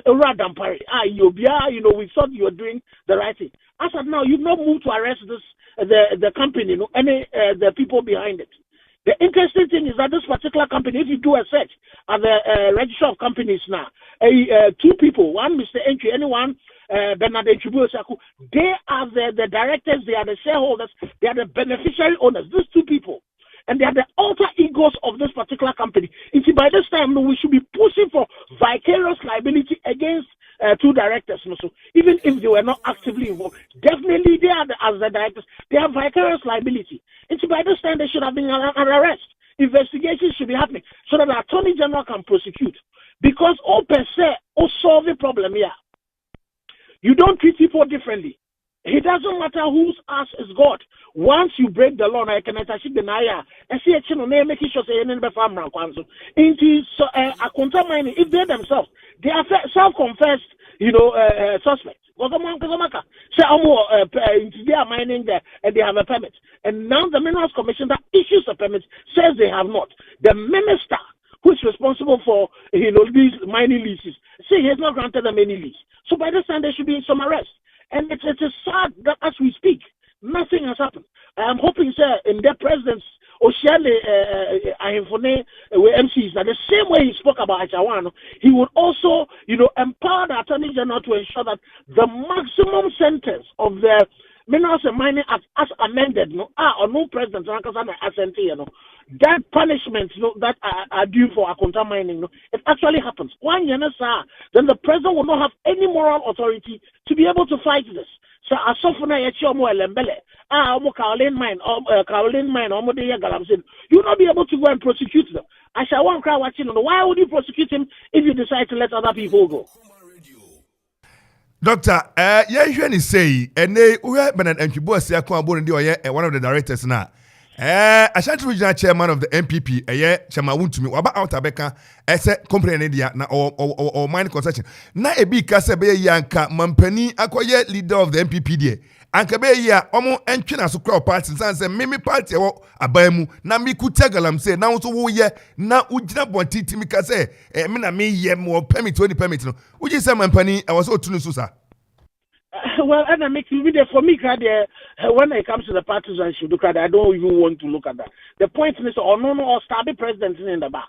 rather than parry we thought you were doing the right thing. As of now you've not moved to arrest this the company any the people behind it. The interesting thing is that this particular company, if you do a search at the register of companies now, 2 people, one Mr. Entry, anyone Bernard Chubuosaku, they are the directors, they are the shareholders, they are the beneficiary owners, these 2 people. And they are the alter egos of this particular company. You see, by this time, we should be pushing for vicarious liability against 2 directors. So even if they were not actively involved, definitely they are as the directors, they have vicarious liability. And so by this time, they should have been an arrest. Investigations should be happening so that the Attorney General can prosecute. Because all per se, all solve the problem here. You don't treat people differently. It doesn't matter whose ass is God. Once you break the law, I can attach the naya. I see a channel name making sure say any farm kwanzo. Into so a contaminant if they themselves they are self-confessed, suspects. Say they are mining there and they have a permit. And now the Minerals Commission that issues a permit says they have not. The minister who is responsible for these mining leases say he has not granted them any lease. So by this time there should be some arrest. And it is sad that as we speak, nothing has happened. I am hoping, sir, in the president's Oshale MCs, that the same way he spoke about Achawano, he would also, empower the Attorney General to ensure that the maximum sentence of the Minerals and Mining Act, as amended, no president, that punishment, that are due for Akonta mining, it actually happens. One year, then the president will not have any moral authority to be able to fight this. So, Asofuna Yachiomo Lembele, Caroline mine, you will not be able to go and prosecute them. I shall want crowd watching. Why would you prosecute him if you decide to let other people go? Doctor, you say, and they were Bernard Chubuosaku, one of the directors now. Ashanti Regional Chairman of the MPP, Chama Wuntumi, Waba Outabeka, Company India, or mine concession. Na ebi Kasebe Yanka, Mampani, Akoye leader of the MPP, Ankabe ya, Omo, and China Sukra party, and say, Mimi party, or Abamu, Nami Kutagalam say, now so ye, na Ujina Bonti Timika say, Mina me ye more permit 20 permit. Would you say Mampani, I was so Tunususa? Well, and I make you read for me, when it comes to the partisanship, I don't even want to look at that. The point is, or stabbing president in the back.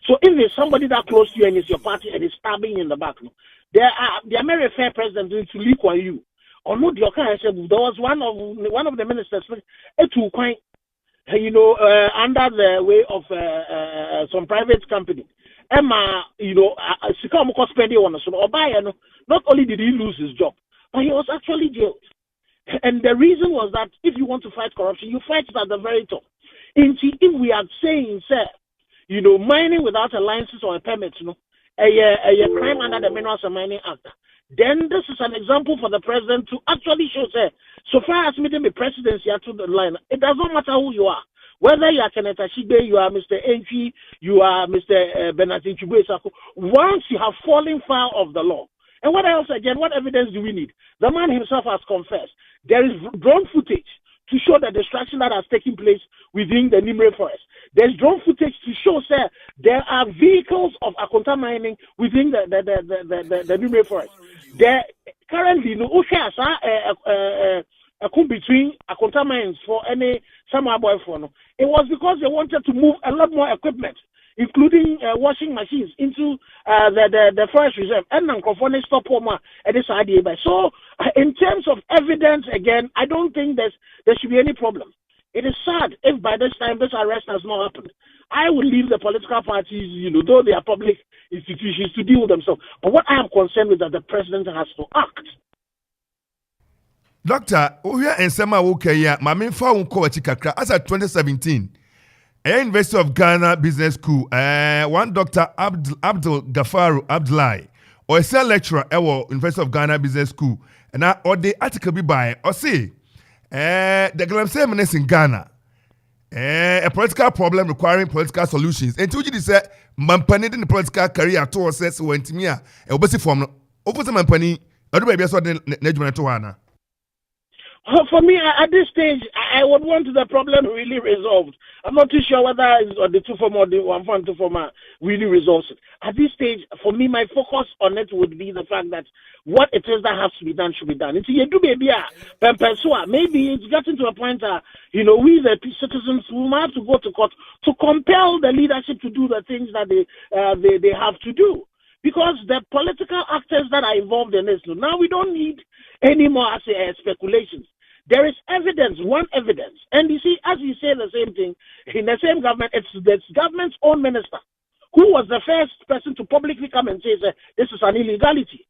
So if there's somebody that close to you and it's your party and is stabbing in the back, there are very fair president to Lee Kuan Yew. Or no, there was one of the ministers, under the way of some private company. Emma, Sikamuko spending on us. Not only did he lose his job, but he was actually jailed. And the reason was that if you want to fight corruption, you fight it at the very top. If we are saying, sir, mining without a license or a permit, a crime under the Minerals and Mining Act, then this is an example for the president to actually show, sir, so far as meeting the presidency to the line, it does not matter who you are. Whether you are Kenneth Ashigbe, you are Mr. Entry, you are Mr. Bernard Chubuosaku, once you have fallen foul of the law. And what else again? What evidence do we need? The man himself has confessed. There is drone footage to show the destruction that has taken place within the Nimre forest. There's drone footage to show, sir, there are vehicles of Akonta mining within the Nimre forest. There currently between Akonta mines for any summer boy for no. It was because they wanted to move a lot more equipment, including washing machines, into the forest reserve. And then stop at this idea. So, in terms of evidence, again, I don't think there should be any problem. It is sad if by this time this arrest has not happened. I would leave the political parties, though they are public institutions, to deal with themselves. But what I am concerned with is that the president has to act. Doctor, we are in Sema Wokaya, Mamin Faun Kowachikakra, as at 2017. University of Ghana Business School, one Dr. Abdul Gafaru Abdullahi, or a cell lecturer at University of Ghana Business School, and now or the article be by or say, the Galamsey in Ghana, a political problem requiring political solutions. And to you, said, Mampani in the political career to us, went to me, a obesi form, opposite Mampani, or the baby, I saw the Nejmanatuana. For me, at this stage, I would want the problem really resolved. I'm not too sure whether it's the 2 form or the 1.2 form really resolves it. At this stage, for me, my focus on it would be the fact that what it is that has to be done should be done. It's you do maybe it's getting to a point we the citizens will have to go to court to compel the leadership to do the things that they have to do. Because the political actors that are involved in this, now we don't need any more speculations. There is evidence, one evidence. And you see, as you say the same thing, in the same government, it's the government's own minister who was the first person to publicly come and say, this is an illegality.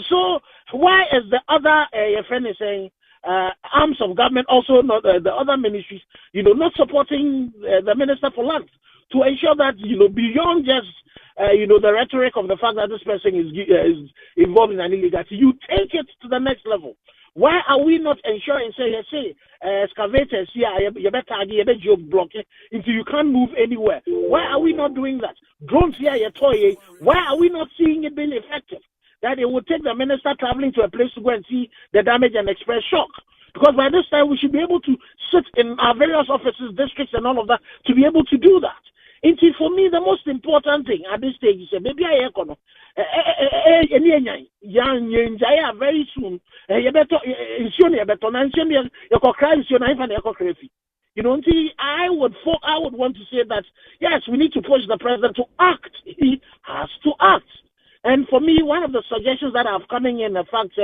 So why is the other, your friend is saying, arms of government, also not the other ministries, not supporting the Minister for Lands to ensure that, beyond just the rhetoric of the fact that this person is involved in an illegality, you take it to the next level. Why are we not ensuring, say, excavators here, you better job blocking until you can't move anywhere? Why are we not doing that? Drones here, why are we not seeing it being effective? That it would take the minister traveling to a place to go and see the damage and express shock. Because by this time, we should be able to sit in our various offices, districts, and all of that to be able to do that. And for me, the most important thing at this stage is maybe very soon. I would want to say that yes, we need to push the president to act. He has to act. And for me, one of the suggestions that are coming in, the fact,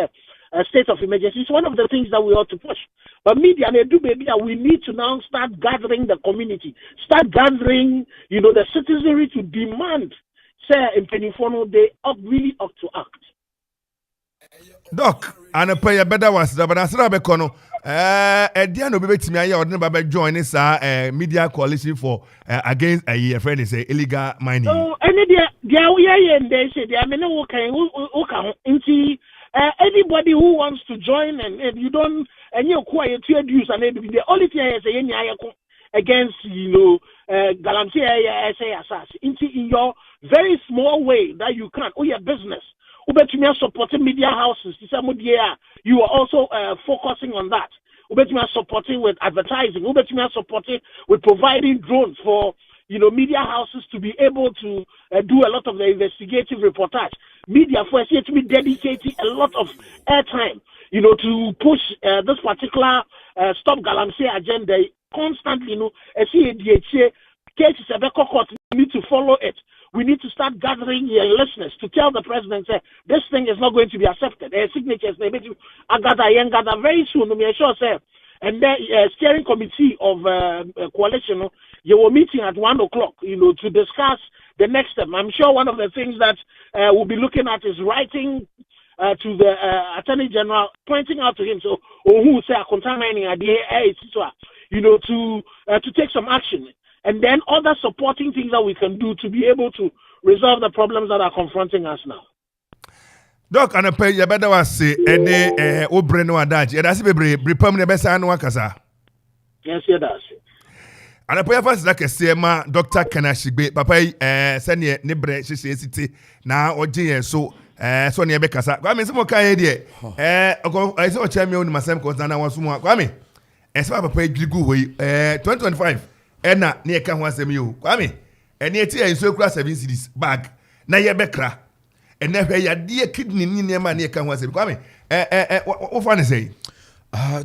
state of emergency is one of the things that we ought to push. But media, we need to now start gathering the community, start gathering, the citizenry to demand, say, in Penifono, they really ought to act. Doc, and a pay a better was the Banasra Becono. At the end of the time, I would join this media coalition for against a friend is illegal mining. Oh, and they say, they are many anybody who wants to join and you don't and you're quiet to use and the only thing I say against Galamsey in your very small way that you can your business. You are supporting media houses. You are also focusing on that. You are supporting with advertising. You are supporting with providing drones for media houses to be able to do a lot of the investigative reportage. Media for us to be dedicating a lot of airtime, to push this particular Stop Galamsey agenda constantly. Cases court need to follow it. We need to start gathering listeners to tell the president this thing is not going to be accepted. Signatures maybe I gather very soon. And the steering committee of coalition, you were meeting at 1:00, to discuss the next step. I'm sure one of the things that we'll be looking at is writing to the Attorney General, pointing out to him, so who say contaminating idea, to take some action, and then other supporting things that we can do to be able to resolve the problems that are confronting us now. Doc, and a pay you better was say, and they Obreno Adachi, and that's be permanent best and Wakasa. Yes, it does. And a prayer first like a sema Dr. Kanashigbe, Papa, send ye Nibre, she city now or G, so near Becasa. I mean, some more kind idea. I saw a champion in my same cause than I was more. Kwame, as Papa paid you 2025, and not near Kanwasemu. Kwame, and yet here is so class 7 cities bag. Na ye Bekra. And never your dear kidney near my near Kanwasem. Kwame, what fun is say?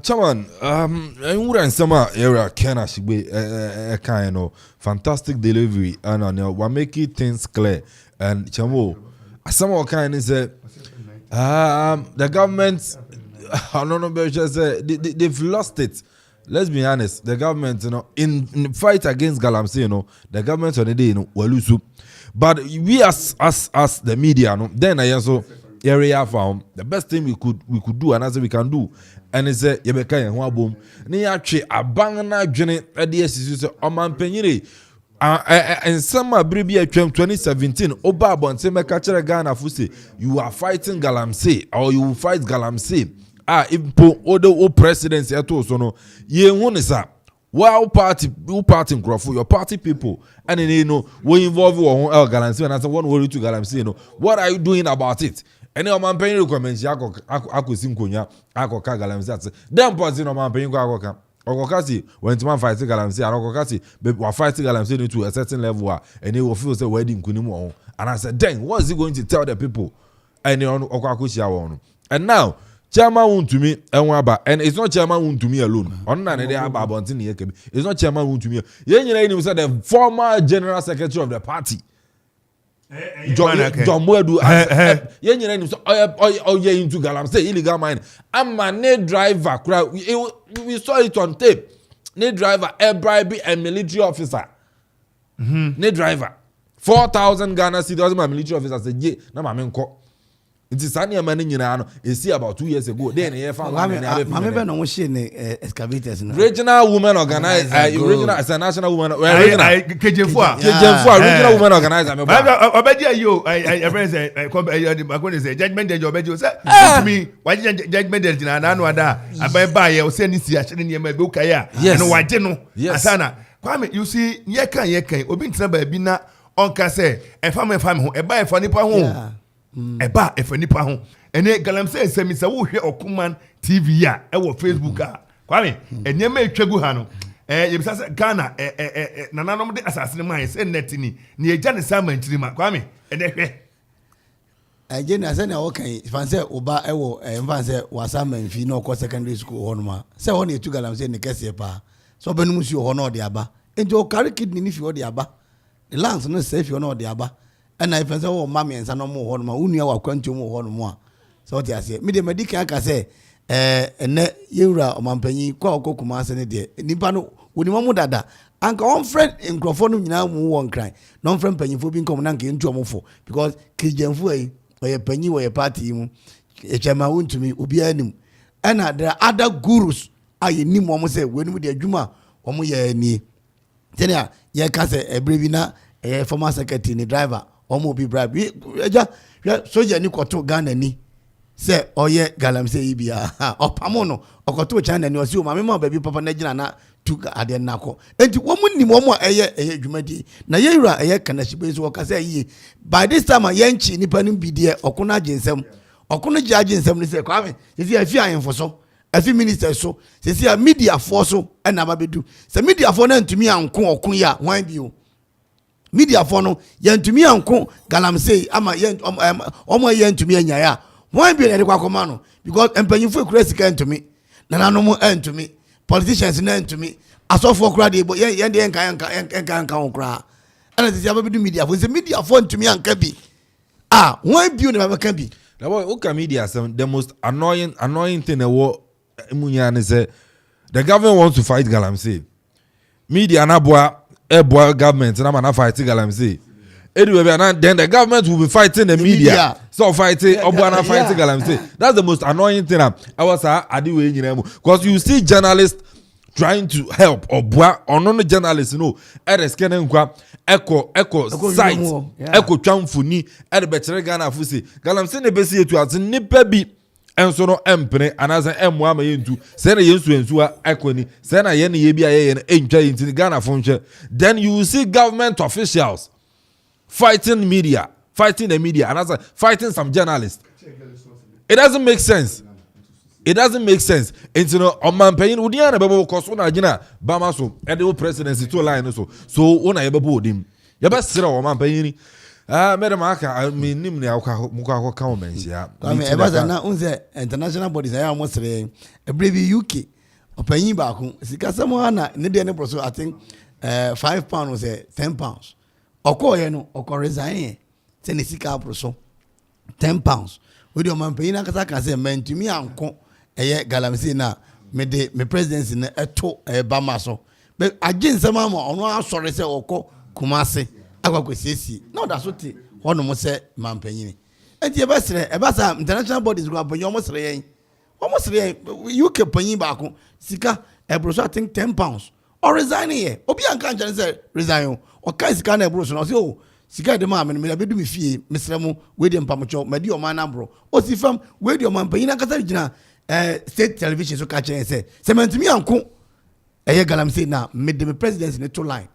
Chairman, in summer era, Kena Shigbe, kind of fantastic delivery, and we're making things clear. And Chamo, some kind is the government, I don't know, just they've lost it. Let's be honest, the government, in the fight against Galamsey, the government on the day, will lose. But we as the media, then I also area found the best thing we could do and as we can do and is a yebeka yen ho abom ne yatwe aban na adwene ade asisi so omanpanyire and some abribi atwam 2017 oba abonte meka kire Ghana fu say you are fighting Galamsey or you will fight Galamsey impo o presidency eto so no ye hu ne sa well party nkrofo your party people and you know we involve wo Galamsey and I say one worry to Galamsey you know what are you doing about it and your man paying requirements akosi nkonya akoka Galamsey at dem person no man paying akoka okokasi when man fight Galamsey and okokasi we fight Galamsey to a certain level and he will feel say wedding kunimu and I said then what is he going to tell the people and on okokosia won and now Chairman won to me and it's not chairman won to me alone. On na dey about it's not chairman won to me. You said the former general secretary of the party. John Mwedu. You into Galamsey illegal mine. I'm a net driver. We saw it on tape. Net driver, a bribe and military officer. Net driver. 4,000 Ghana cedis. My military officer said, "Yeah, na mama nko." It is Sanya man nyina no see about 2 years ago then he found mama be no she ne excavators no regional women organize regional as a national woman Kejemfo regional women organizer me ba obedi ayo I say I say judgment day obedi say to me why judgment day na na no ada abai ba ye o say ni si a hye ne ma be ukai a no waje no asana Kwame you see ye kan obi ntina ba bi na onka say e fam ho e ba e fa nipa ho eba efanipa ho ene Galamsey semisa wo hwe Okuman TV ya e wo Facebook a Kwame enema etwagu ha no yebisa se Ghana nananom de asase man se netini ne eja ne sama ntirima Kwame ene hwe aje na se na wo kan fanse oba e wo fanse wasa manfi na okọ secondary school ho no ma se ho na etu Galamsey ne kese pa so benum si ho na ode aba enti o carry kidney ni fi ode aba the lands no se fi ho na ode aba and I fancy oh mammy and son more hormone, who are quantum more hormone. So I say, Medica say, Yura or Mampenny, call Cocumas and a day. Nipano, would you want that? Uncle on friend in Crophone now won't cry. Non friend penny for being common into a mofo because Kijan Fue or a penny or a party, a chairman to me, will be enemy. And there are other gurus. I need more say when we the Juma or Moya ni. Tenia, ye case a brevina, a former secretary driver. Omo be bribe soja ni kwato Ghana ni se oye Galamsey bia opamono okoto China ni osi o mama baby papa na gina na tuka ade nako enti wo munni mo eye dwumadi na yewura eye kanashibe so okasa yi by this time yanchi nipa nim bidie okono agensem okono ji agensem ni se Kwame sisi afi ayenfo so afi minister so sisi a media force so na babedu se media for na ntumi anko okun ya hwan bio media for no yentumi anko Galamsey ama omo yentumi anyaya why be na kwakoma no because empanyifo crazy can to me nananom entumi politicians na entumi asofo kra de yen de enka kra ana tisi ababedu media for say media for entumi anka bi why be na baka bi na boy okay media the most annoying thing munya ne say the government wants to fight Galamsey media na boa government na man fight Galamsey anyway then the government will be fighting the media. So fighting Obuana fighting Galamsey. That's the most annoying thing I was adiwe nyina because you see journalists trying to help Obua onono journalists no skene nkwa echo site echo twamfuni betere Ghana fu say Galamsey ne besi etu ate nipa bi enso no empene anaza emu ama yentu se na yensu ensuwa ekoni se na ye ne ye bi aye ne entwa yinti Ghana fo nhwe then you will see government officials fighting media, fighting the media, and also fighting some journalists. It doesn't make sense. It doesn't make sense. And you know, on man paying Udiana Babo Cosona Gina, Bamaso, and the presidency to line so. So, when I ever bought him, your best sir, or man paying. Madam Aka, I mean, Nimnia Muka comments. Yeah, I mean, now, international bodies, I almost say a brave UK or paying back. Sikasamoana, Nidiana Broso, I think £5 was £10. Okoye no oko resign se ne sika aproso £10 we do man pay na kasa ka se mentumi anko eye Galamsey na me de me presidency na eto bama so be agin sama ma ono asore se oko Kumasi akwakwesiesi na da so te hono mo se man panyini enti ebasa international bodies go apanyi almost re UK panyi baako sika ebro so I think £10 or resign here obi anka nche say resign o kai sika na ebro so no say o sika de ma me bedu me fie mesremu we de mpamocho medi o man na bro o si fam we de o man panyi na kasa gina state television so ka chen say sementimi anko eye galamsey na me de president ne to line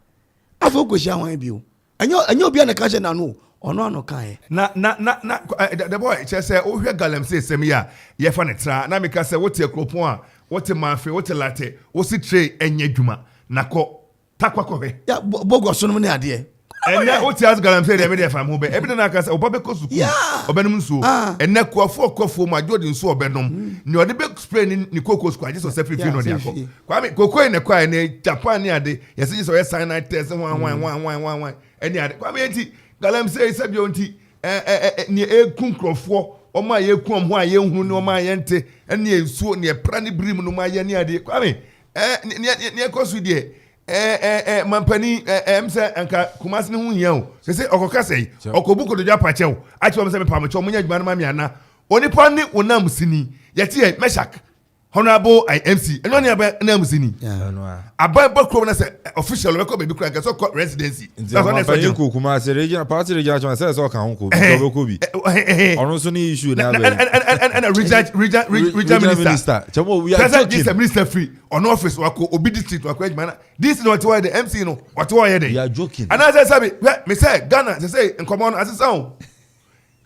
afọ ko shia wan bio anyo obi na ka she na no ono ano kan na the boy say o hwe galamsey sem ya ye fa ne tra na me ka say wote ekropon a wote manfe wote late wo si tre enye dwuma na ko takwa ko he ya bogo so no ne ade ene wote as galamsey de me de fa mo be ebi na ka say oba be ko suku obenum nso ene kofo mu ajodi nso obenum ni ode be spray ni koko squad just so free no de akọ kwa me koko ene kwa ene Japan ni ade yesi so yes sign test wan ene ade kwa me enti galamsey sabi onti ni ekun krofo o ma ye kun ho aye hu ni o ma ye nte ene ensuo ni pra ni brim no ma ye ni ade kwa me ni ekosu de mampani mse anka kumasi ni hu hia o se okoka sei okobuko do japa chew achi o mse me pamocho munya djuma no ma mi ana onipa ni onam sini yeti meshak honorable IMC eno ni aba na musini aba bakro na say official we ko be kura so residency that's what they say kuma say regional party regional chama say so kan ko be ko bi onu so ni issue na and regional minister chamo we are talking minister free on office wako obi district wako ejima this is not why the MC no what why there you are joking and as I say me say Ghana say nkomo no asesa o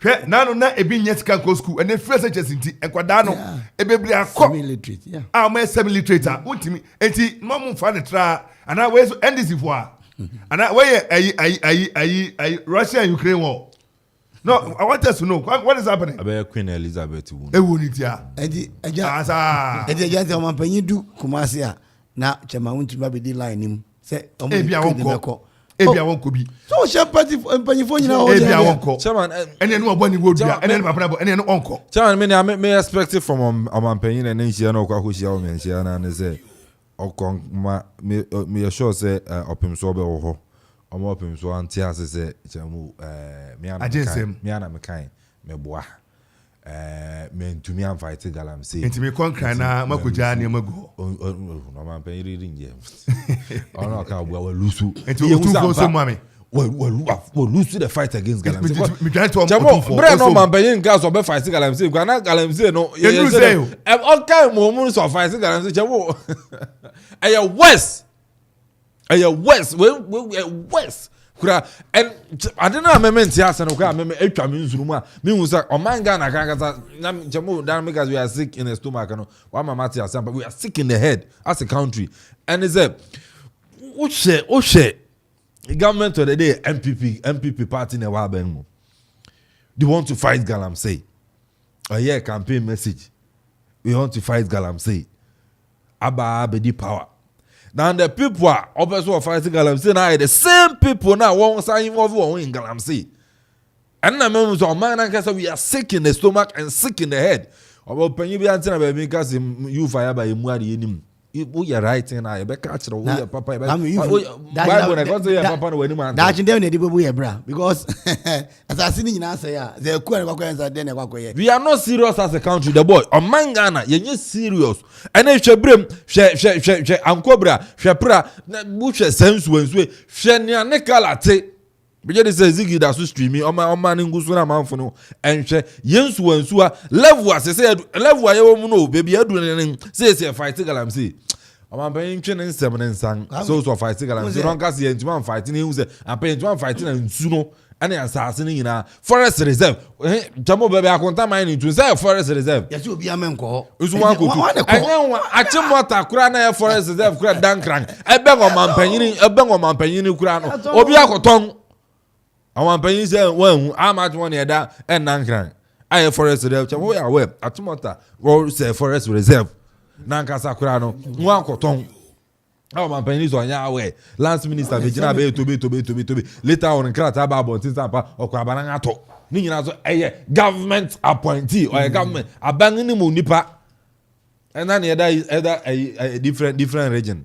hwe nanu na ebi nyet kan ko school and free searches nti enkwada no ebebri akọ illiterate my semi literate untimi enti no mu fa de tra ana we so NDC fo ana we ayi Russia and Ukraine war no I want us to know what is happening abe Queen Elizabeth wu ewu ni tia edi asa o man panyi du kumasi a na chama untimi abedi line nim say o mo ebi awon ko bi so she party panyifo nyina o ebi awon ko chairman ene no obo ni wodua ene no papa bo ene no onko chairman me expect it from amampanyin na nhia na okwa hohia o me nhia na ne say okon ma me sure say opim so be wo ho omo opim so anti ase say chamu me ana me kan me boa me ntumi am fight galamsey enti me konkran na makoja ne mago no man pen reading game ono ka boa wa lusu enti o tu go so mame we lose the fight against galamsey me try to bre no man pen gas o be fight galamsey gana galamsey no you say all kind mo so fight galamsey chemo aya west we west kura and I don't know amement here say no kura me etwa me nzuru mu a me hu say o man Ghana kan kasa na chemo dan make us we are sick in the stomach no wa mama tia say but we are sick in the head as a country and is a o share government of the day MPP party na wa ben mu they want to fight galamsey a campaign message we want to fight galamsey aba bedi power. Now the people are also fighting galamsey now the same people now won't sign involved in galamsey. And I remember so man and we are sick in the stomach and sick in the head. About penny be answer about because you fire by muadi in we are writing I be catch the papa that you dey dey bra because as I see nyina say ya they ku kwakwa dey na kwakwa we are not serious as a country the boy on man Ghana ye serious and if she brem she ankobra she pra bu she sensu wensu she ne ne kalate because they say zigi that so streaming on man ngusu na manfo no and she yensu wensu a level as say level aye wo mu no baby adu ne say fight galamsey man paying chen nsem ne nsan so fight galamsey no gas ye ntuma fighting he say am paying ntuma fighting na nsu no and assassin nyina forest reserve jamo baby akonta mine to say forest reserve yes obi amenko usu wan ko tu anyanwa achimota kura na forest reserve kura dankran ebe ngo man panyini kura no obi akoton awon panyin say wan amach won e da en nankran aye forest reserve chamo ya we achimota or say forest reserve nankasa kura no wan akoton man panyin so anya we last minister Virginia be to later on krata ba bontin sampa okwa banan ato ni nyina so government appointee or government abangi ni mu nipa and then a different region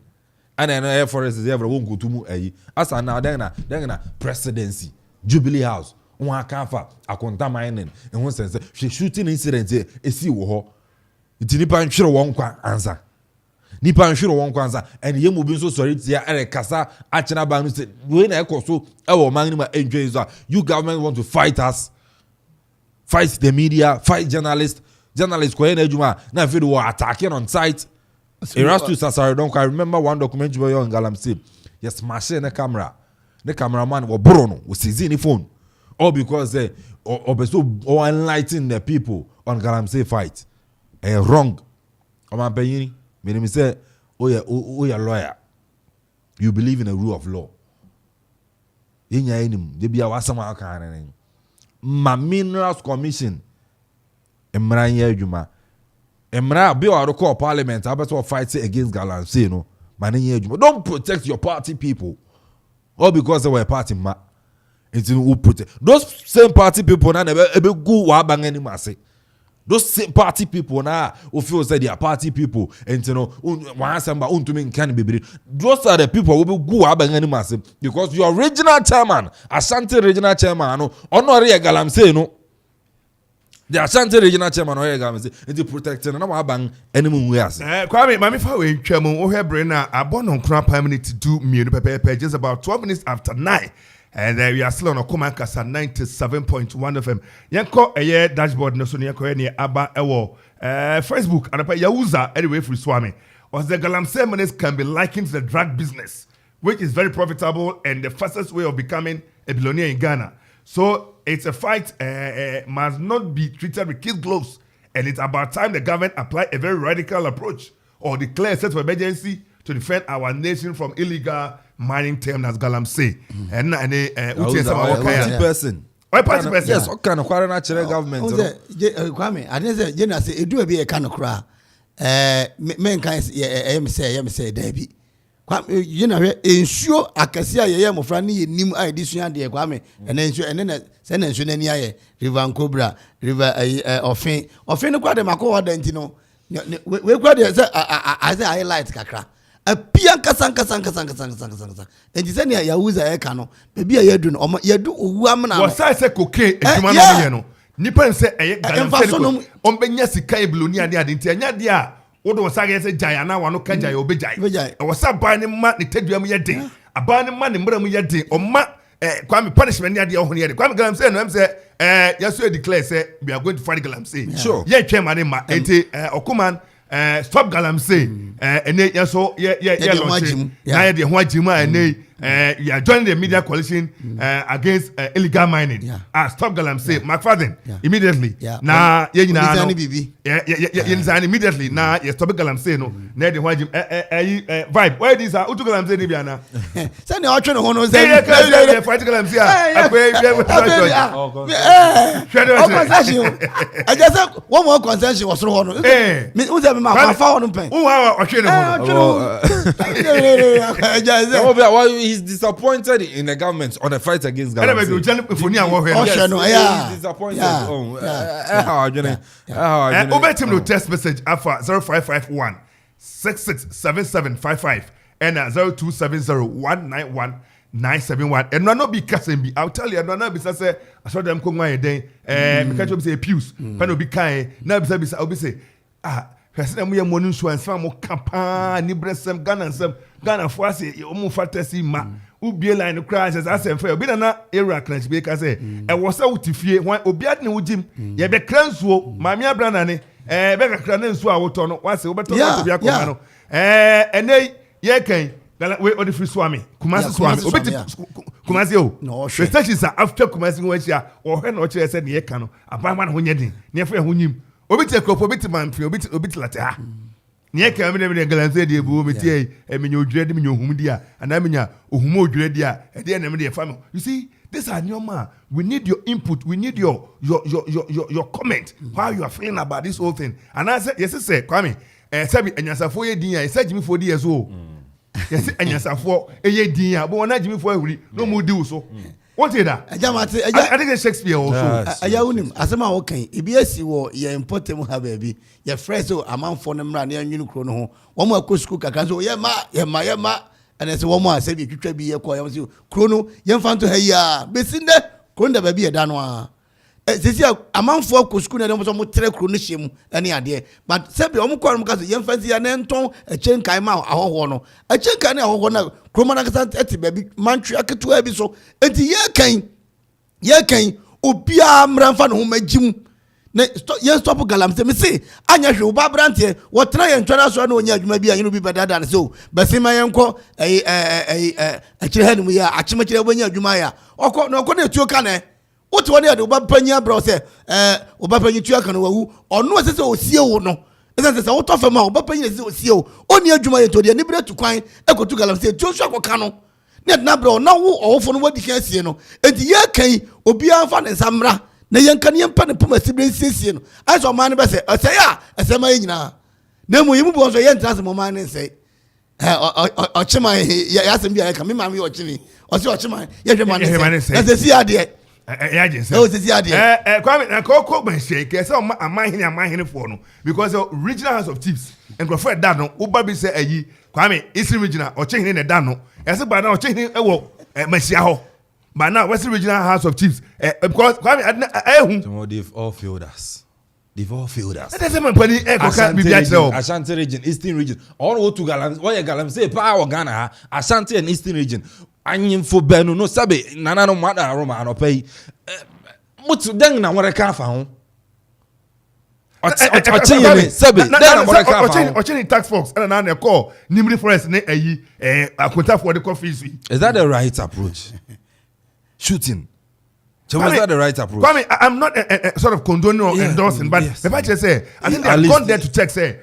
and then air forest reserve won go to mu asa na then na presidency Jubilee House one akafa akonta mining and one sense she shooting incident e si wo ho nti nipa nhwere won kwa ansa nipa nhwere won kwa ansa and ye mu bi so sorry tia ere kasa achena ba no say we na ekoso e wo man ni ma enjoy so you government want to fight us, fight the media, fight journalists ko na adwuma na fe do attacking on site. Erastus Asarodonko, I remember one documentary on Galamsey. Yes, smash the camera. The cameraman was Bruno, was his phone. All because they or enlighten the people on Galamsey fight. Wrong. Oma Benyini, me say, oh yeah, lawyer. You believe in the rule of law. In your enemy, they be a wasama kind. Ma Minerals Commission. Emranya Juma. Emra bill out of call parliament. I better fight against Galamsey, no. Don't protect your party people. All because they were a party ma. It's who protect those same party people now never go wabang any masse. Those same party people now who feel say they are party people and you know one samba untumin can be. Those are the people who will go wabang any masse because your regional chairman, Ashanti regional chairman, no honor Galamsey no. The Ashanti regional chairman or Galamsey is protecting no wabang any muas. Kwame, mami fa we twam o hebre na abon on kran prime minute to do me pepe just about 12 minutes after 9. And we are still on a command cast at 97.1 FM. Yanko a dashboard no so yanko any aba ewo Facebook and a Yahuza anyway for Swami. Was the Galamsey monies can be likened to the drug business, which is very profitable and the fastest way of becoming a billionaire in Ghana. So it's a fight must not be treated with kid gloves, and it's about time the government apply a very radical approach or declare a state of emergency to defend our nation from illegal mining term as Galamsey. And party person. Party person. Yes, what kind of natural government? Kwame, I didn't say, you know, say, it do be a kind of cry. Men can say, Debbie. You know, ensure I can see a yam of Franny, Nim, I disun the Kwame, and then send any River Cobra, River Offin, quite a Mako, Dentino. We got as I highlight Kakra. A pianka sanka. And you say, Yahuza Ekano, maybe a yadun, or yadu, woman. Was I say cocaine, Jumano? Nippon say, Galamsey, on Benyasi Kaiblunia, the Adintia. What was I say? Jayana, one can Jay Obejai. I was a binding man, the Tedium Yadi, a binding man in Bram Yadi, or ma, Kwame punishment Yadi or Yadi. Kwame Galamsey, and I'm say, yes, we declare, say, we are going to fight Galamsey. Sure. Yeah, Chairman, Okuman, stop Galamsey, and then so, yeah, the Huajima, and you are joining the media coalition against illegal mining. Stop Galamsey, McFadden, immediately. Now, immediately. Now, you stop Galamsey, no, Ned Huajim, vibe. Why these are Utu Galamsey, Nibiana? Send the auction on one say, fight Galamsey. I just said one more concession was thrown. He's disappointed in the government on the fight against Galamsey. He's disappointed. Over to text message alpha 0551 667755 and 0270 971 and not be cussing be. I'll tell you, I'm not be say I saw them come my day. Because you say pews, but be kind. Now be say President we money so and some campa ni bresem Ghana for say you mo fatasi ma ubie line crash as I for be na era crash be ka say e wo sa utifie wan obi ad ne wujim ye be kransuo mami abrana ne be kakra na nsuo a woto no wa say wo beto to bia ko no enei ye kan we odi free swami Kumasi swami obeti Kumasi o the stations are after Kumasi go here o he no chere say ne ye kan no abama ho nyedin ne fa ho nyim obiti ekropo obiti manfi obiti late ha ne ka me ne Galamsey de bu obiti emenyo odwure de menyo ohum dia ana menya ohum odwure dia e de na me de fa me. You see, this are new man. We need your input, we need your comment how you are feeling about this whole thing. And I said yes say Kwame sabi anyasafo ye din ya say Jimmy for years o yes anyasafo ye din ya but na Jimmy for ahuri no mu di so. What is that? I think it's Shakespeare also. Ayawunim asema wokan ebiasi wo ye important ha ba bi ye fresh so amanfo no mra na anwunu kro no ho wo mo akọ school kaka so ye ma and say wo mo asabi twitwa bi ye ko ye so kro no ye mfa to ha ya besinde Kronda baby Danwa. Sisi amanfo ko school na dem so mo tre kro no hyem ene ade but sebi o mo kwaro mo ka so yemfansi ya na nton echenkan ma ahoho no echenkan na ahoho na kroma na kasa eti baby mantri aketu abi so enti ye kan obia mramfa no ho magim na ye stop galamse me say anya hwe oba brante wo tena ye ntwara so na onya adwuma bi anyino bi bedada na so basima ye nko akire hanu ya achimachire bonya adwuma ya okọ na etuo ka na what one day oba panya bro say oba panya tua kan wawu ono se osie wo no ese se wo to fama oba panya se osie wo oni adwuma ye to de ni bre tu kwan ekotu galam se tuo so akoka no ne na bro na wo owofo no wadi kan sie no enti ye kan obi anfa ne samra na ye kan ye mpa ne poma sibre siesie no ai so man be se ya ese ma ye nyina na mu yimu bo so ye ntra se mo man ne se ochima ya se bia ye kan me ma me ochini o se ochima ye hwe man ne se na se si ade Kwame na ko ban shake say amahini for no because the regional house of chiefs and go for that no uba bi say ayi Kwame Eastern regional o chehini ne da no ese ba na o chehini ewo masia ho but now Western regional house of chiefs because Kwame they've all failed us. That doesn't mean pani Ashanti region, Eastern region. All go to Galam. Why Galam say power Ghana, Ashanti and Eastern region. Anyim for Benu no sabe nana no mada Roma no pay. Mutu deng na wore ka fa ho. Ochini sabe deng na wore ka fa ho. Ochini tax force na na call Nimri Forest ne ayi akwenta for the coffee. Is that the right approach? Shooting. So was that the right approach? Kwame, I'm not sort of condoning or endorsing, but the fact is, say, I think they have gone there to check, say,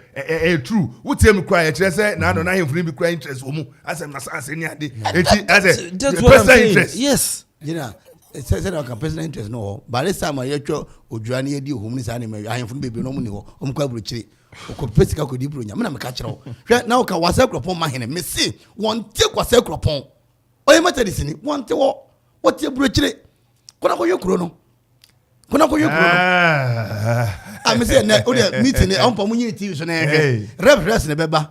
true. Who tell me cry? Say, no, no, him for me cry interest. As I'm not saying, as a personal interest. Yes. You know, it says that I personal interest no. But this time I hear Ojani Edi whom is animal. I am from baby no money. Kwabruchi. Ko pesika ko dibro nya. Me na me ka kire. Hwe na o ka wase kropon ma hene. Me see one take wase kropon. O ye mata disini. One take what ye bro chire. Kuna ko yokuro no me say na o dey meeting e on pa mu nyini TV so na reps ne beba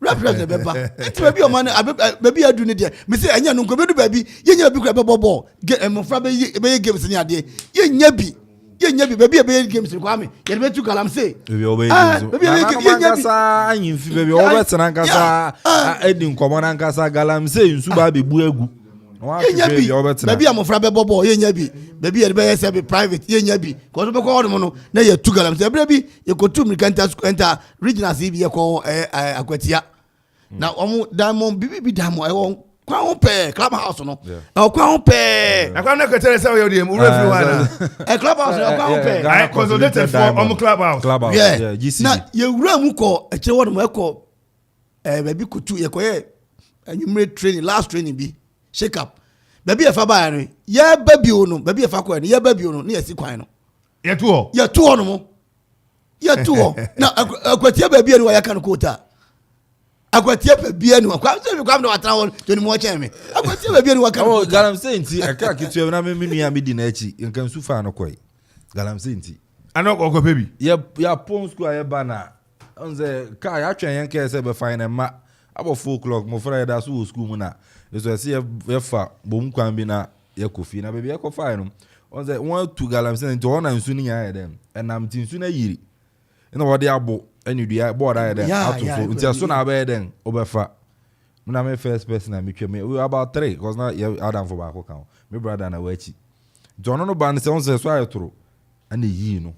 enti baby o man baby adu ne de me say anya no nko bedu baby ye nya bi kura bebo mo fra be games ni ade ye nya bi baby be games ni kwa me ye be tu galam say baby o be nkasa anyimfi baby o be tena nkasa edi nkomo na nkasa galam say nsu ba be bu egu baby amofra be bobo ye nya bi baby ye be say be private ye nya bi ko so be ko odum no na ye tu galam say baby ye ko tu mirikanta enter regional cb ye ko akwatia na omo diamond bibi diamond e won kwa ho pe club house no e kwa ho pe na kwa na ko tell say we dey ure fi wana club house e kwa ho pe I consolidated for omo club house yeah GC na ye ura mu ko e kire won mo e ko baby kutu ye ko ye anumere training last training bi shake up baby e fa ba no ye baby o no baby e fa ko no ye baby o no na ye si kwan no ye to no mo ye to na akwatia baby e no ya kan ko ta akwatia baby e no kwa so bi kwa no atra won to ni mo che me akwatia baby e no kan oh galam say nti aka kitu na me menu ya me di na achi nkan su fa no koi galam say nti ana ko baby ya pon school ya bana onze ka ya twen yen ke se be fine ma about 4 o'clock mo fra da so school mu na so say ye fa bom kwan bi na ye kofi na baby ye ko fa no onze won tu galam say nti won na nsu ni ya dem enam ti nsu na yiri ina wode abo anidua board ya dem atofo nti so na ba dem obefa na me first person na me twa me we about 3 because na adam for ba ko kan me brother na wachi jono no ban say onze so ayetoro ana yi no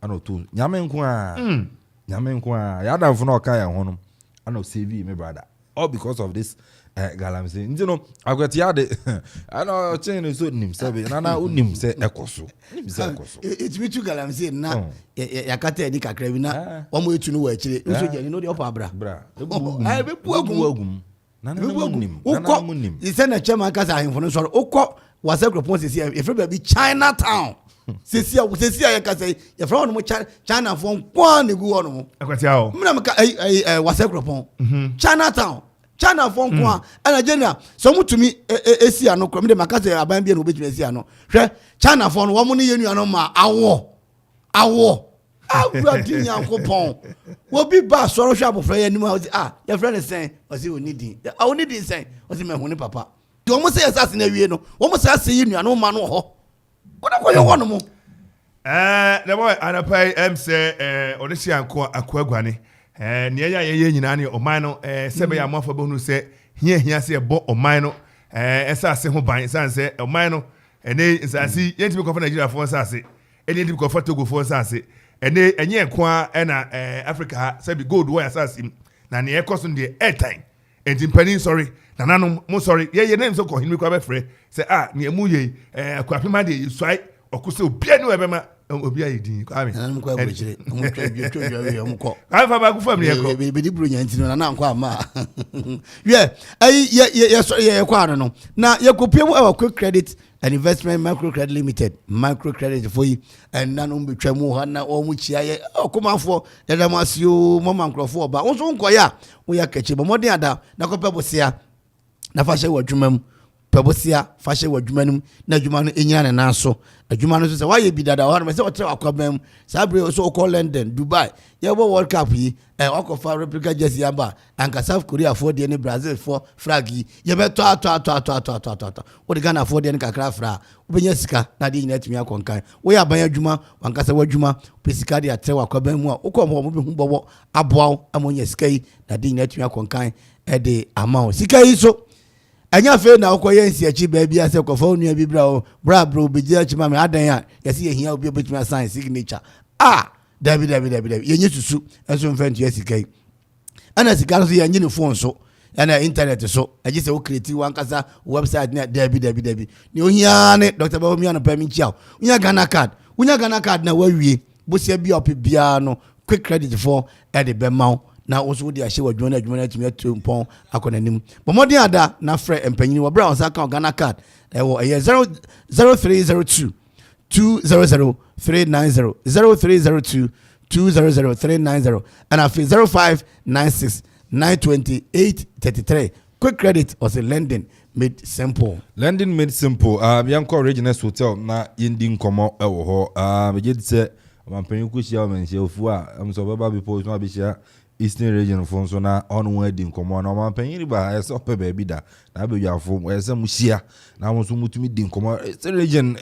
ana to nyame nko a ya adam for no ka ya ho no ana save me brother all because of this galam say you know agwati ade ana chain so nim sabe na unim say ekoso it me tu galam say na ya kata edi kakra bi na omo etu no wa akire nso je ni no de opa bra ai be pu agum na unim ise na chema kasa ahemfo no so ukọ wase gropon sisi e fre ba bi Chinatown sisi ya kasa ya fre no China fo kwa ne gu ono mo akwati awo mna maka wase gropon Chinatown China fo kwa ana general so mutumi esi ano kro me de makasa aban bia no obetumi esi ano hwe China fo no wo mo ne yenu ano ma awo awura din yankopon wo bi ba soro hwe abofra ya nimu ya friend sen o si onidin sen o si mehuni papa the almost say assassin we no almost say you no man ho what you want mo the boy anapai say odisi anko akwaguane ne ya nyina ne oman no sebe ya mafo bo nu say hia say bo oman no esase ho ban sanse oman no ene nsase yentimi kofa Nigeria fo nsase ene yentimi kofa Togo fo nsase ene enye nkoa na Africa ha say be gold wo nsase na ne ekoso de airtime enti mpani sorry na nanom mo sorry ye name so ko hinmi kwa be frɛ say ne mu ye akwapema de swai okuse obia ne webema obia yedin kwame nanom kwa bujire mo twa ko afa ba ku fam ne ko be di bro nyanti no na nkwa ma ye kwa no na ye kopiem e quick credit and investment micro credit limited micro credit for you and nanom betwa mu ha na o mu chia ye okomafo yada masio mama nkrofo ba won so nkoya wo ya kachi bo modern ada na ko pebosia na fa hye wadwumam pebosia fa hye wadwumanum na adwuma no enyina na so adwuma no so se wa ye bidada wa no se o tere akwabam sabre so call London Dubai ye bo World Cup yi okofa replica jersey aba anka South Korea for de ne Brazil for flag yi ye be to o de Ghana for de ne kakra fra obenya sika na de nyina timi akonkan wo ya ban adwuma wanka se wadwuma pesika de atere akwabam mu a okomo mo be hu bobo aboa amonya sika yi na de nyina timi akonkan de amount sika yi so anya fe na okoye nsiachi baabi ase kofa onua bi bra bro begia chima me adan a yesi ehia obi obetumi assign signature dabi yenye susu enso mfentu yesikai ana sika so yenye ne phone so ana internet so aji se o create wan kasa website na dabi ni ohia ne Dr. Bawumia no payment chiao unya Ghana card na wawie bosia bi opibia no quick credit for e de bemau na also de ahye wadwona adwuma tumi atumpon akonanim bomodin ada na frɛ empanyini wo bra on sa account Ghana card wo 0302 200390 0302 200390 and afi 0596 92833 quick credit or say lending made simple yanko Regions Hotel na yindi nkomo ewo ho je dise mampanyin ku hia o menhia ofu a amso baba bi post no abihia Eastern region for so na on wedding komo na mampanyin ba ese ope ba bi da na abewafo ese mu hia na mo so mutumi din komo Eastern region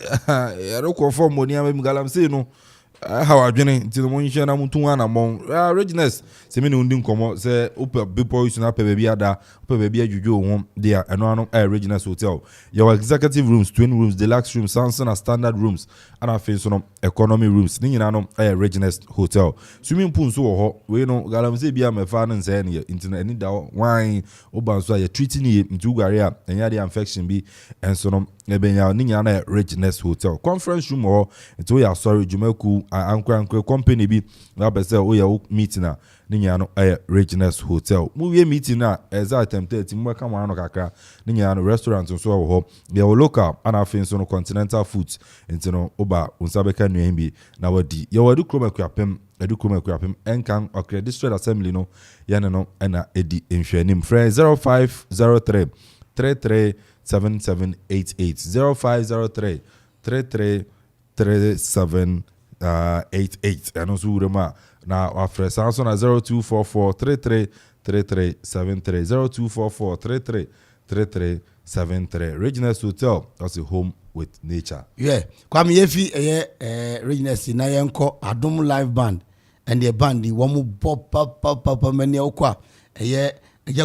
eroko form oni am galam say no how adwene nti mo nhia na mutu ana mo Regions se me ne undin komo se ope bipo isu na pe ba bi ada ope ba bi adwudwo ho dia eno ano Regions Hotel your executive rooms, twin rooms, deluxe rooms, Samsung standard rooms and afin so no economy rooms ni nyina no Regions Hotel swimming pool so ho we no galam se bia me fa no nse ne internet ni da wine oban so ya treating ni nti ugare a enya de infection bi enso no ebenya ni nyina na Regions Hotel conference room ho nti ya sorry jumaku ankra company bi na bese o ya meeting na ni nyina no Regions Hotel mu we meeting na exact tempted mu ka mo no kakra ni nyina no restaurant so ho ya local and afin so no continental foods nti no unsabeka nuembi na wadi ya wadu kroma kwapem enkan okre district assembly no yana no na edi nhwanim friend 0503 337788 0503 333788 ano surema na afre Samsung na 0244 3373 0244 Regions Hotel as a home with nature. Yeah, kwame yefi Regions na yenko Adom live band and the band the one pop many okwa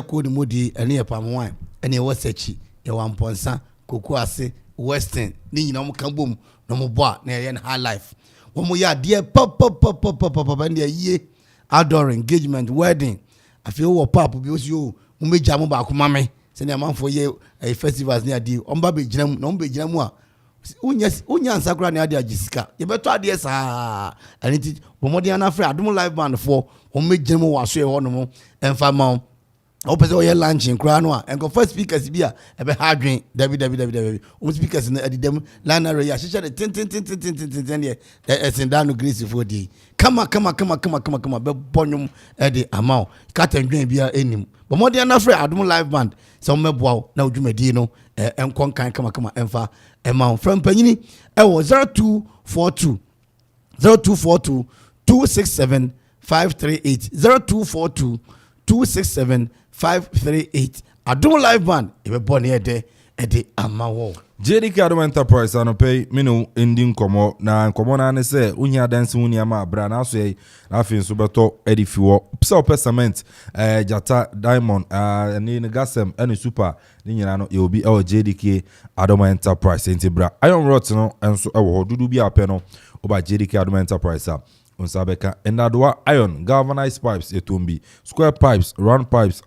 ko ni modi ene ye pamwan ene wo sechi ye wamponsa koku ase western ni nyina mo kan bom no mo bo na ye high life wo mo ya de pop and ye outdoor engagement wedding afi wo pop bi osi o mo meja mo ba ko mame se ne amanfo ye festivals ni adi omba be ginam no be ginam a unya nsakura ni adi agisika ye beto adi saa aniti bomodi ana frɛ Adom live band for o meginam waso ye hono mo emfa ma o pese o ye lunch nkura no a enko first speakers bi a ebe ha adwen dabi o speakers na adidam liner ya hyehyɛ de tin ye esendano grace for di kama be bonyum de amao katendwen bia enim bomodi ana frɛ Adom live band so meboa na odwumadi no enkon kan kama emfa emao from panyini ewo 0242 267 538 0242 267 538 Adom live band ebe bone ede ede amawo JDK Adom Enterprise anopay mino ending komo na komo na ne se unya dance unya ma bra na so yi na afin so beto edifiwo psa cement jata diamond ni gasem any super ni nyina no ye obi JDK Adom Enterprise enti bra iron rot no enso ewo dudu bi apɛ no oba JDK Adom Enterprise unsabeka enadwa iron galvanized pipes etombi square pipes round pipes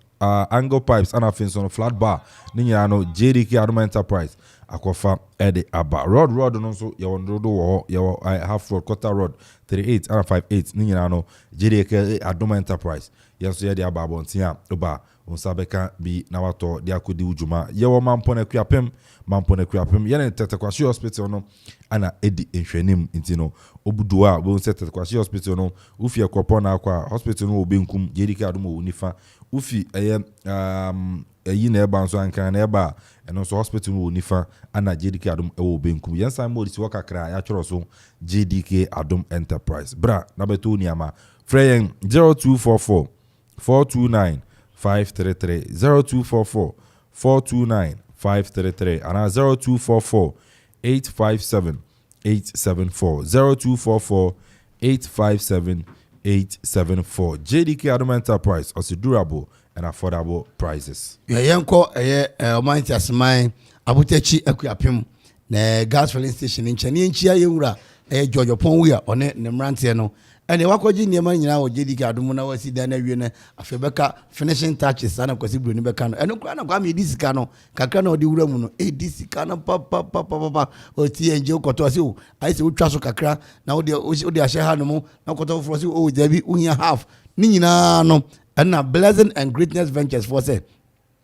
angle pipes and afin so flat bar ni nyina no JDK Adom Enterprise akofa ede aba rod no so ye wondodo wo ye half rod quarter rod 38 and 58 ni nyina no JDK Adom Enterprise yenso ye de aba bontia oba unsabeka bi na wato de akodi ujuma ye wo mampo na kuapem ye ne tetekwashi hospital no ana edi enhwenim intino obuduwa bo se tetekwashi hospital no ufi ekwopo na akwa hospital no obenkum JDK Adom unifa ufi eyi na eba nso anka na eba eno so hospital wo nifa ana JDK Adom ewo benkum yensan mo disi wakakra ya choro so JDK Adom Enterprise bra na beto niama freyen 0244 429 533 0244 429 533 ana 0244 857 874 0244 857 874 JDK Adom Enterprise also durable and affordable prices. Yenko omanti asman abutachi akuapem na gas filling station nchani nchia yewura George Ponwia one ne mrantie no ene wakoji niema nyina wo JDK Adom na wasi da na wie na afebeka finishing touches ana kwasi bro ni beka no eno kwa na kwa me disika no kakra na odi wura mu no disika na pa o ti enje ukoto asi o ai se utwa so kakra na odi ahye ha no mu na ukoto fro si o jabi unya half ni nyina no na Blessing and Greatness Ventures for say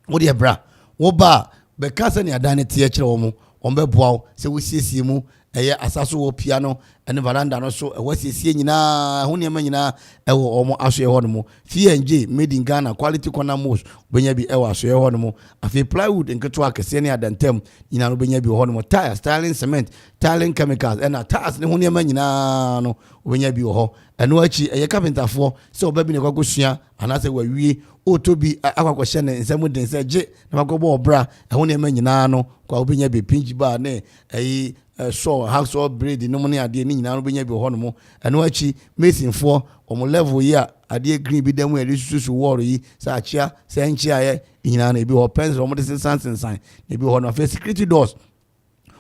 wo de bra wo ba be ka se ne adan tie kire wo mu on be boa se wo siesie mu eye asaso wo piano ene veranda no so wo siesie nyina ho ne ma nyina ewo omo aso ye ho no mu FNJ made in Ghana quality corner most benya bi ewo aso ye ho no mu afi plywood nketo akese ne adantem nyina no benya bi ho no mu tire styling cement tiling chemicals ena tires ne ho ne ma nyina no benya bi ho eno achi eye carpenter fo se obabi ne kwakosua anase wawie otobi akwakoshe ne nsemu den se je na kwakobo obra ho ne ma nyina no kwa benya bi pinch bar ne eyi so hacksaw braid no money ade ni nyina no benya bi ho no mo eno achi mason fo omo level yi ade green bi dem e susu wall yi sa achia se nchia ye nyina na bi ho pencil omo de sense sign na bi ho no face security doors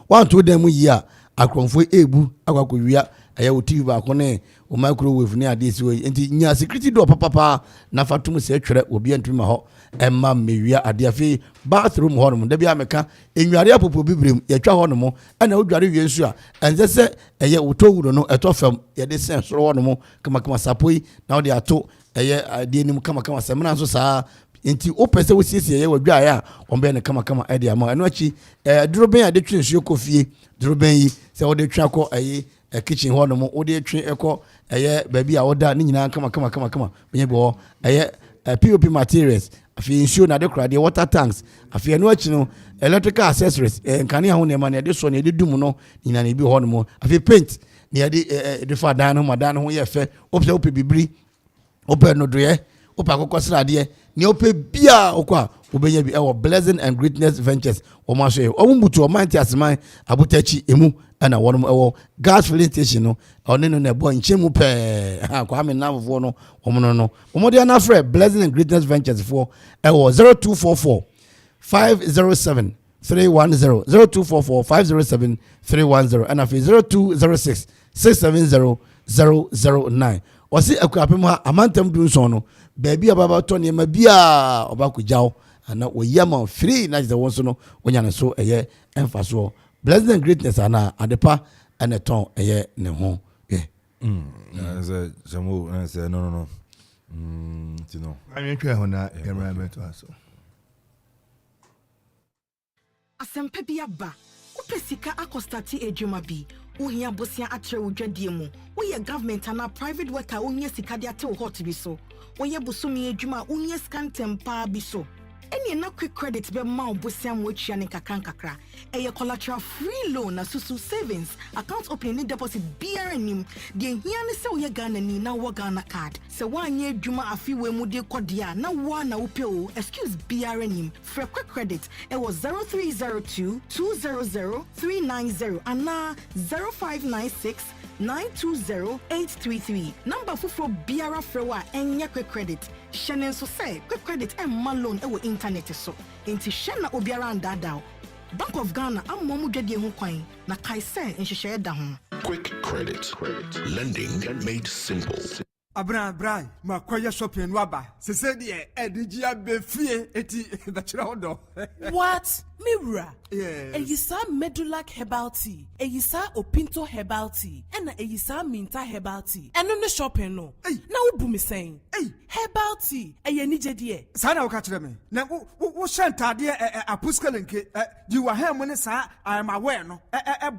one to dem yi akronfo ebu akwakowia aya o TV ba ko ne o microwave ne ade si we enti nya security door papa na fatum se twere obi antuma ho emma mewia ade afi bathroom ho no da bia meka enware apopo bibrem ya twa ho no mo ana odware wie nsu a enze se eye otowuro no etofam ye de sen soro ho no mo kama sapoi na o de ato eye ade nim kama semna so saa enti o pese wo siesie ye wadwa ya ombe ne kama ade ama eno achi droben ade twen nsu kofie droben yi se o de twa ko eye kitchen ho no mo o de twen eko eye baby a oda ni nyina kama benye bo eye POP materials afi nsuo na de kra de water tanks afi eno achi no electrical accessories nkane ho ne ma ne de so ne de dum no nyina ne bi ho no mo afi paint ne de fa dan no madan ho ye fe opse ope bibiri ope no doye opa kokosra de ne ope bia okwa obenya bi ewo Blessing and Greatness Ventures o ma so o mbutu o manti asman abutachi emu ana wonum ewo gas filling station no one no na bo nchemu pe kwa me na fo no omo de na frɛ Blessing and Greatness Ventures for ewo 0244 507 310 0244 507 310 and afi 0206 670 009 osi akuapem ha amantam du nso no baby ababa to ne ma bia obakugyaw ana oyama free na the one so no onya ne so eye emfaso Blessing and Greatness ana adepa ana ton eye ne ho say jamu say no you know I mean try hona environment aso asempa bi aba opesika akostati ejuma bi ohia bosia atre odwadie mu woye government ana private worker ohia sika de ate hot bi so woye busumi ejuma ohia scantem pa bi so Any na quick credit be ma obosia mo atua ne kakra. Eye collateral free loan na susu savings account opening deposit BRNim. De hia ne se wo ye Ghana ni na wo Ghana card. Se wanye adwuma afi we mu de kodia na wo na wo pe o excuse BRNim. For quick credit it was 0302 200 390 and 0596 920-833. Number for Biara Frewa and quick credit. Shannon so say quick credit and malone ewo internet so. Inti Shanna Obiara and Dadao. Bank of Ghana am momu dwede ho kwan na kai say nhihye da ho. Quick credit. Lending made simple. Abra, ma kwaya shopping waba. Se se de edigia be fie eti bachira hodo. What? Mirror. Yes. Eyisa Medulac herbal tea. Eyisa Opinto herbal tea. And eyisa Minta herbal tea. And no shopping no. Hey. Now what me saying? Hey. Herbal tea. Eye ni jedie. Sana wo ka kire me. Na wo shantade apuskelenke di wa ha mo ne sa I am aware no.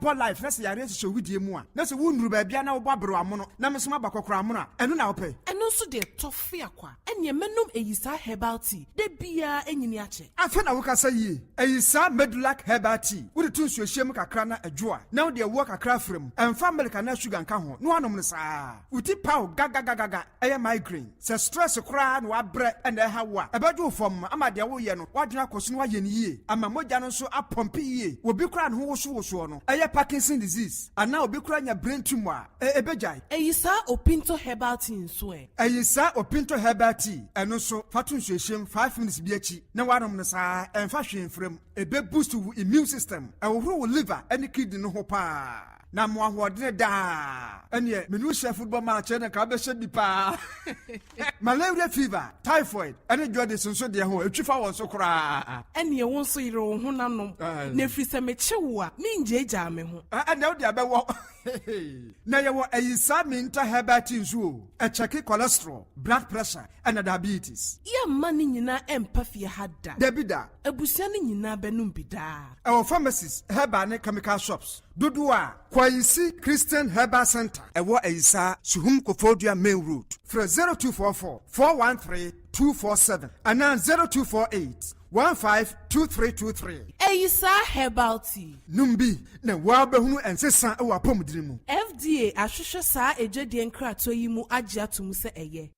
Bo life na se yare se widie mu a. Na se wo nuru ba bia na wo babro amono. Na me so abakokora amono. Eno na wo pe. Eno so de tofe akwa. Enye menum eyisa herbal tea. De bia enyini ache. Afa na wo ka say yi. Eyisa Medulac herbal tea. Wo de tunsu ehiem kakra na adwoa. Na wo de wo kakra frem. Emfa milk na sugar nka ho. No anom ne sa. Uti pow gaga. Eye migraine. Se stress kra na wa bre na ha wa. Ebadwo fom ama de wo ye no. Wadwena koso no wa ye ne yie. Ama mogya no so apompe yie. Obi kra no ho wo no. Eye Parkinson disease. Ana obi kra nya brain tumor. Ebejai. Eyisa Opinto herbal tea so e. Eyisa Opinto herbal tea. Eno so fatunsu ehiem 5 minutes bi achi. Na wanom ne sa emfa hwe mfrem. Ebe boost wo immune system. Ewo wo liver any kidney no ho pa. Na mo ahodene da. Ene menu share football match na ka be hye bi pa. Malaria fever, typhoid, ene jode sonso de ho etwifa won so kra. Ene won so yire wo ho nanom. Na firi se me kyewo a me njeja me ho. Ene wo de abewo. Na ye wo Eyisa Minta herbal tea nso. E check cholesterol, blood pressure and diabetes. Ya mani nyina empa fie hada. Debida. Abusia ni nyina benum bida. Our pharmacies, herbal and chemical shops. Dodua, Kwaisi Christian Herbal Center. Ewo Eyisa Suhum Kofodia Main Road. From 0244 413 247 and now 0248 152323. Eyisa herbal tea. Numbi na wabehunu ensesa ewa pomudirimu. FDA ahwehwe saa ejede nkrato yi mu agye atum se eye.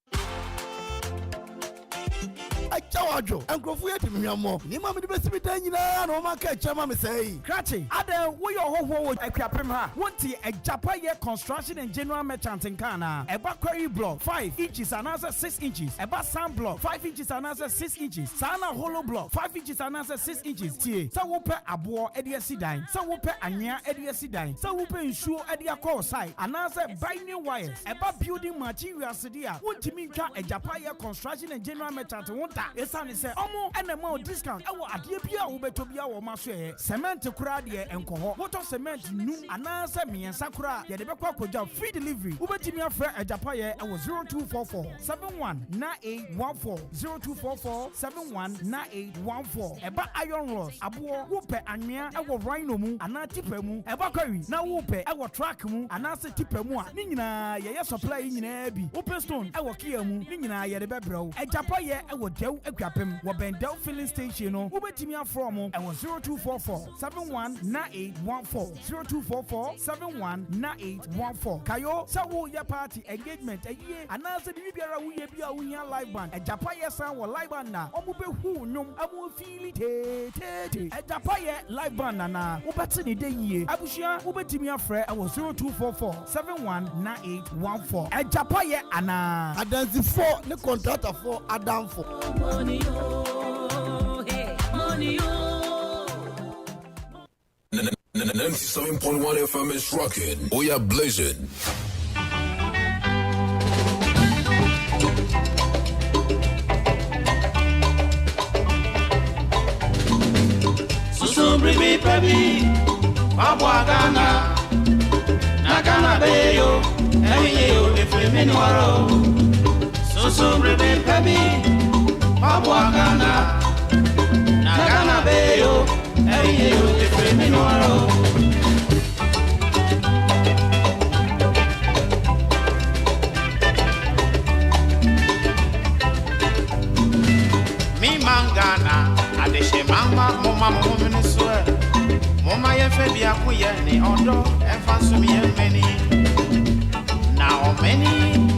Achawajo enkrofo yɛ timhwamɔ ni ma me de besi da nyina na o ma ka chama me sei Krachi ada wo yɛ hoho wo akwapem ha wonti Ajapa yɛ construction and general merchant nkana eba quarry block 5 inches anasa 6 inches eba sand block 5 inches anasa 6 inches sana hollow block 5 inches anasa 6 inches tie sa wo pɛ aboɔ ede asidan sa wo pɛ anwea ede asidan sa wo pɛ nsuo ede akɔ side anasa binding wires eba building materials dia wontimi ntwa Ajapa yɛ construction and general merchant wonta esane se omo enema discount ewo ade bia wo beto bia wo ma so e cement kura de enkoho water cement nu anansa miensa kura ye de bekwa koja free delivery wo betimi afra Ajapa ye ewo 0244 719814 0244 719814 eba iron rods abo wo pe anwea ewo rhino mu ana tipa mu eba kwari na wo pe ewo track mu anansa tipa mu a ni nyina ye supply nyina bi wo pe stone ewo kia mu ni nyina ye de bebrɛw Ajapa ye ewo dew ekwapem wo bendel filling station no wo betimi afro mo ewo 0244 719814 0244 719814 kayo sa wo ya party engagement aye anase bi biara wo ye bia wo hia live band Ajapa ye san wo live band na omo be hu nwom amo feel te Ajapa ye live band na wo beti ne de yie abusua wo betimi afre ewo 0244 719814 Ajapa ye ana adansi 4 ne contractor 4 adam 4 Money, oh, hey, money, oh. 97.1 FM is rocking. We are blazing. Susu bribi baby, Pabwa Ghana, Nagana Bayo, Eyo, if we mean waro. Susu bribi baby, Pabwa Ghana, Nagana Bayo, Eyo, if we mean waro. Mi mangana. Mama, woman, swear. Mama, ye fabia, ni ondo, and fancy me many. Now, many,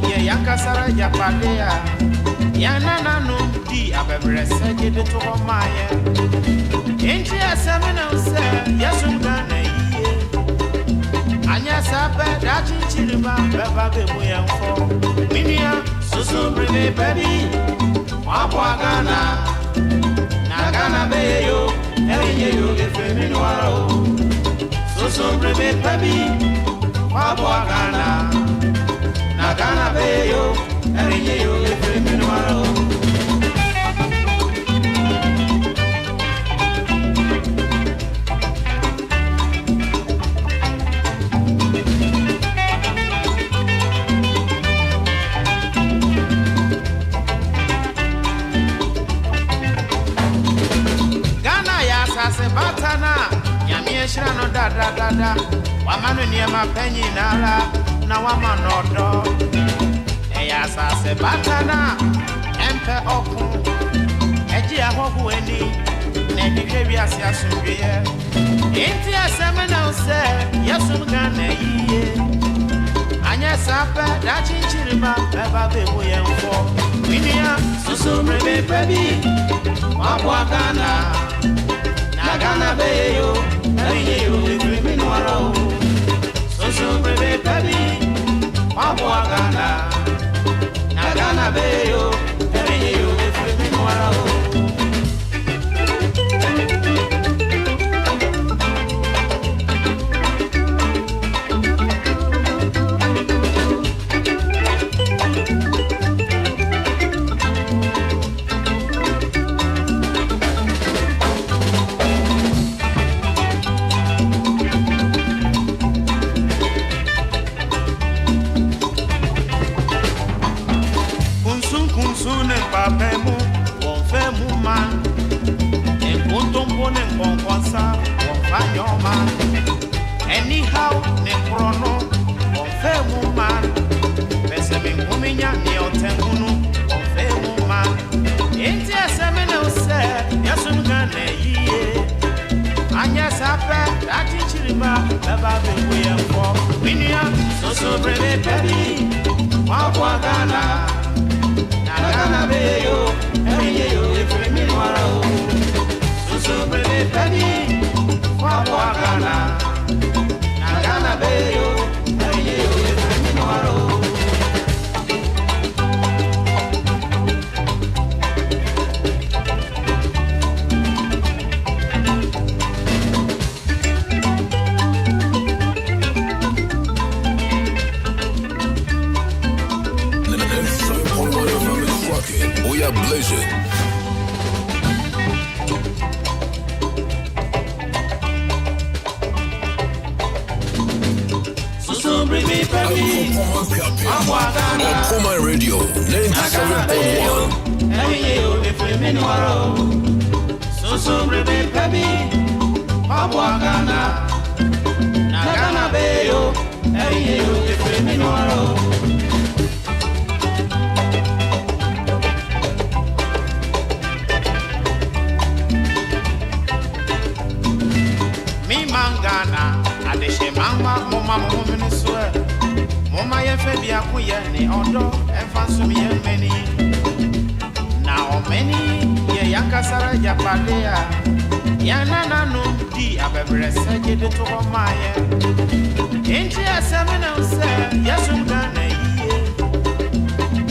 ye yakasara japadea. Yana no, di abebre said it to Maya. Ain't ye a seminal, sir? Yes, I'm gonna ye. Anya sabe, dati chiliba, beba be and for. Minia, so bring me baby. Wapwagana. Nagana beyo, eyo efemi waro. So brebe baby, wapwagana. Nagana beyo, eyo efemi waro. Batana, Yamia Shano da, Wamanu near my penny nala, now I'm a nodo. Eyasa se Batana, Empe Oku, Ejia Hogueni, Nedi Kevias Yasubia. Intia Seminole said, Yasum Gane ye. Anya Sapa, Dachin Chiriba, Baba Bebuyan for Minia, Susu Brebe Baby, Wapwagana. Nagana beyo, eyo efemi nwaro. So brebe baby, wapwagana. Nagana beyo, eyo efemi nwaro. Papemu, confirmu man. E ponto pone con consa, confagno man. Anyhow, ne chrono, confirmu man. Pese min kuminya ni otengunu, confirmu man. Inti asemene ose, yasun gane ye. Anya sape, dati chiriba, beba bewe enfo. Minia, so breve baby, wapwagana. Nagana beyo, eyo efemi nwaro. Susu breve baby, wapwagana. Nagana beyo, eyo efemi nwaro. We are blazing. So bring me baby, on Puma Radio 97.1. Eyo efemi nwaro. So bring me baby, wapwagana. Nagana beyo, eyo efemi nwaro. Mangana, Adeshe Mama, Moma, swear. Moma, ye fabia, ni ondo, and fancy me many. Now, many, ye yakasara japadea. Yana no, di abebre said it to Maya. Ain't ye a seminal said, Yasum Gane ye.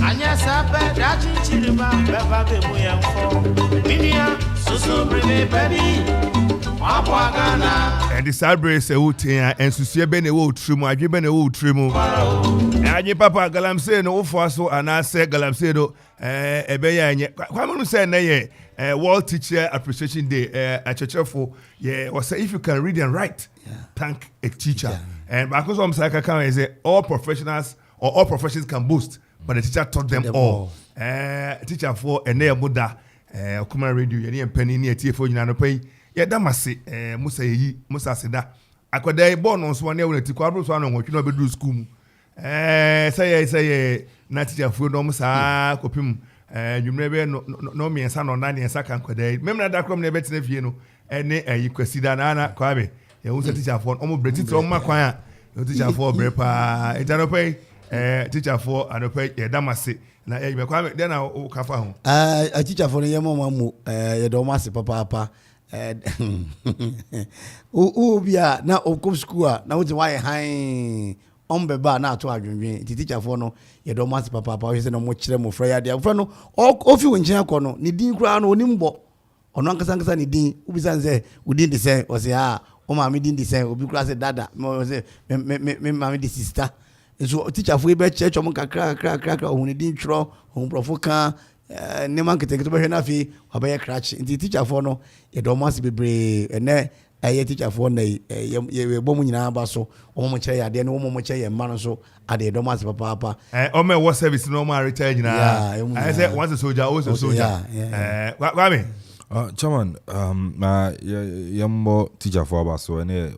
Anya Sapa, Dachin Chiriba, Beba Bebuyan for Minia, Susu Breve Baby. And the Sabre say, and Susia Bene would trim, I give Bene would trim. And your papa Galam say no for so, and I say Galam say, Ebeya, Quamu say, nay, World Teacher Appreciation Day at Church for, yeah, or say if you can read and write, thank a teacher. And because I'm saying, say all professionals or all professions can boast, but the teacher taught them all. Teacher for a near Buddha, Kuma Radio, any penny near TFO, you know, pay. Yeah, that must say, Musa said that. I could die born on Swan, to Quabros on what you know, be school. Say, not teacher for Domus, Copim, nwumrebe no miensa no na niensa kan kwada memna da krom na betina fie no ene ayi kwasida na na kwabe ye hu se teacher for omo breti to omo kwan a teacher for bre pa etanope teacher for anope ye damase na ye me kwabe den na o kafa ho a teacher for ye mo mamu ye do mase papa o bia na o come school na wo ti wa han ombeba na ato adwendwen ti teacher for no ye do mase papa o se no mo kire mo fra ya dia fra no o fi wonchen akọ no ni din kura no oni mbo ono ankasa ni din ubisa nze udin de se o se o ma me din de se obi kura se dada mo se me ma me di sister so teacher for be church mo kakra o ni din twro o profo kan ne man kete be na fi abaye crash nti teacher for no ye do mase bebre ene aye teacher for na ye bo mu nyina ba so o mo kire ya de ne o mo kire ye ma no so ade do mase papa o me what service no ma retire nyina I say once a soldier always a soldier kwame chairman yambo teacher for ba so ene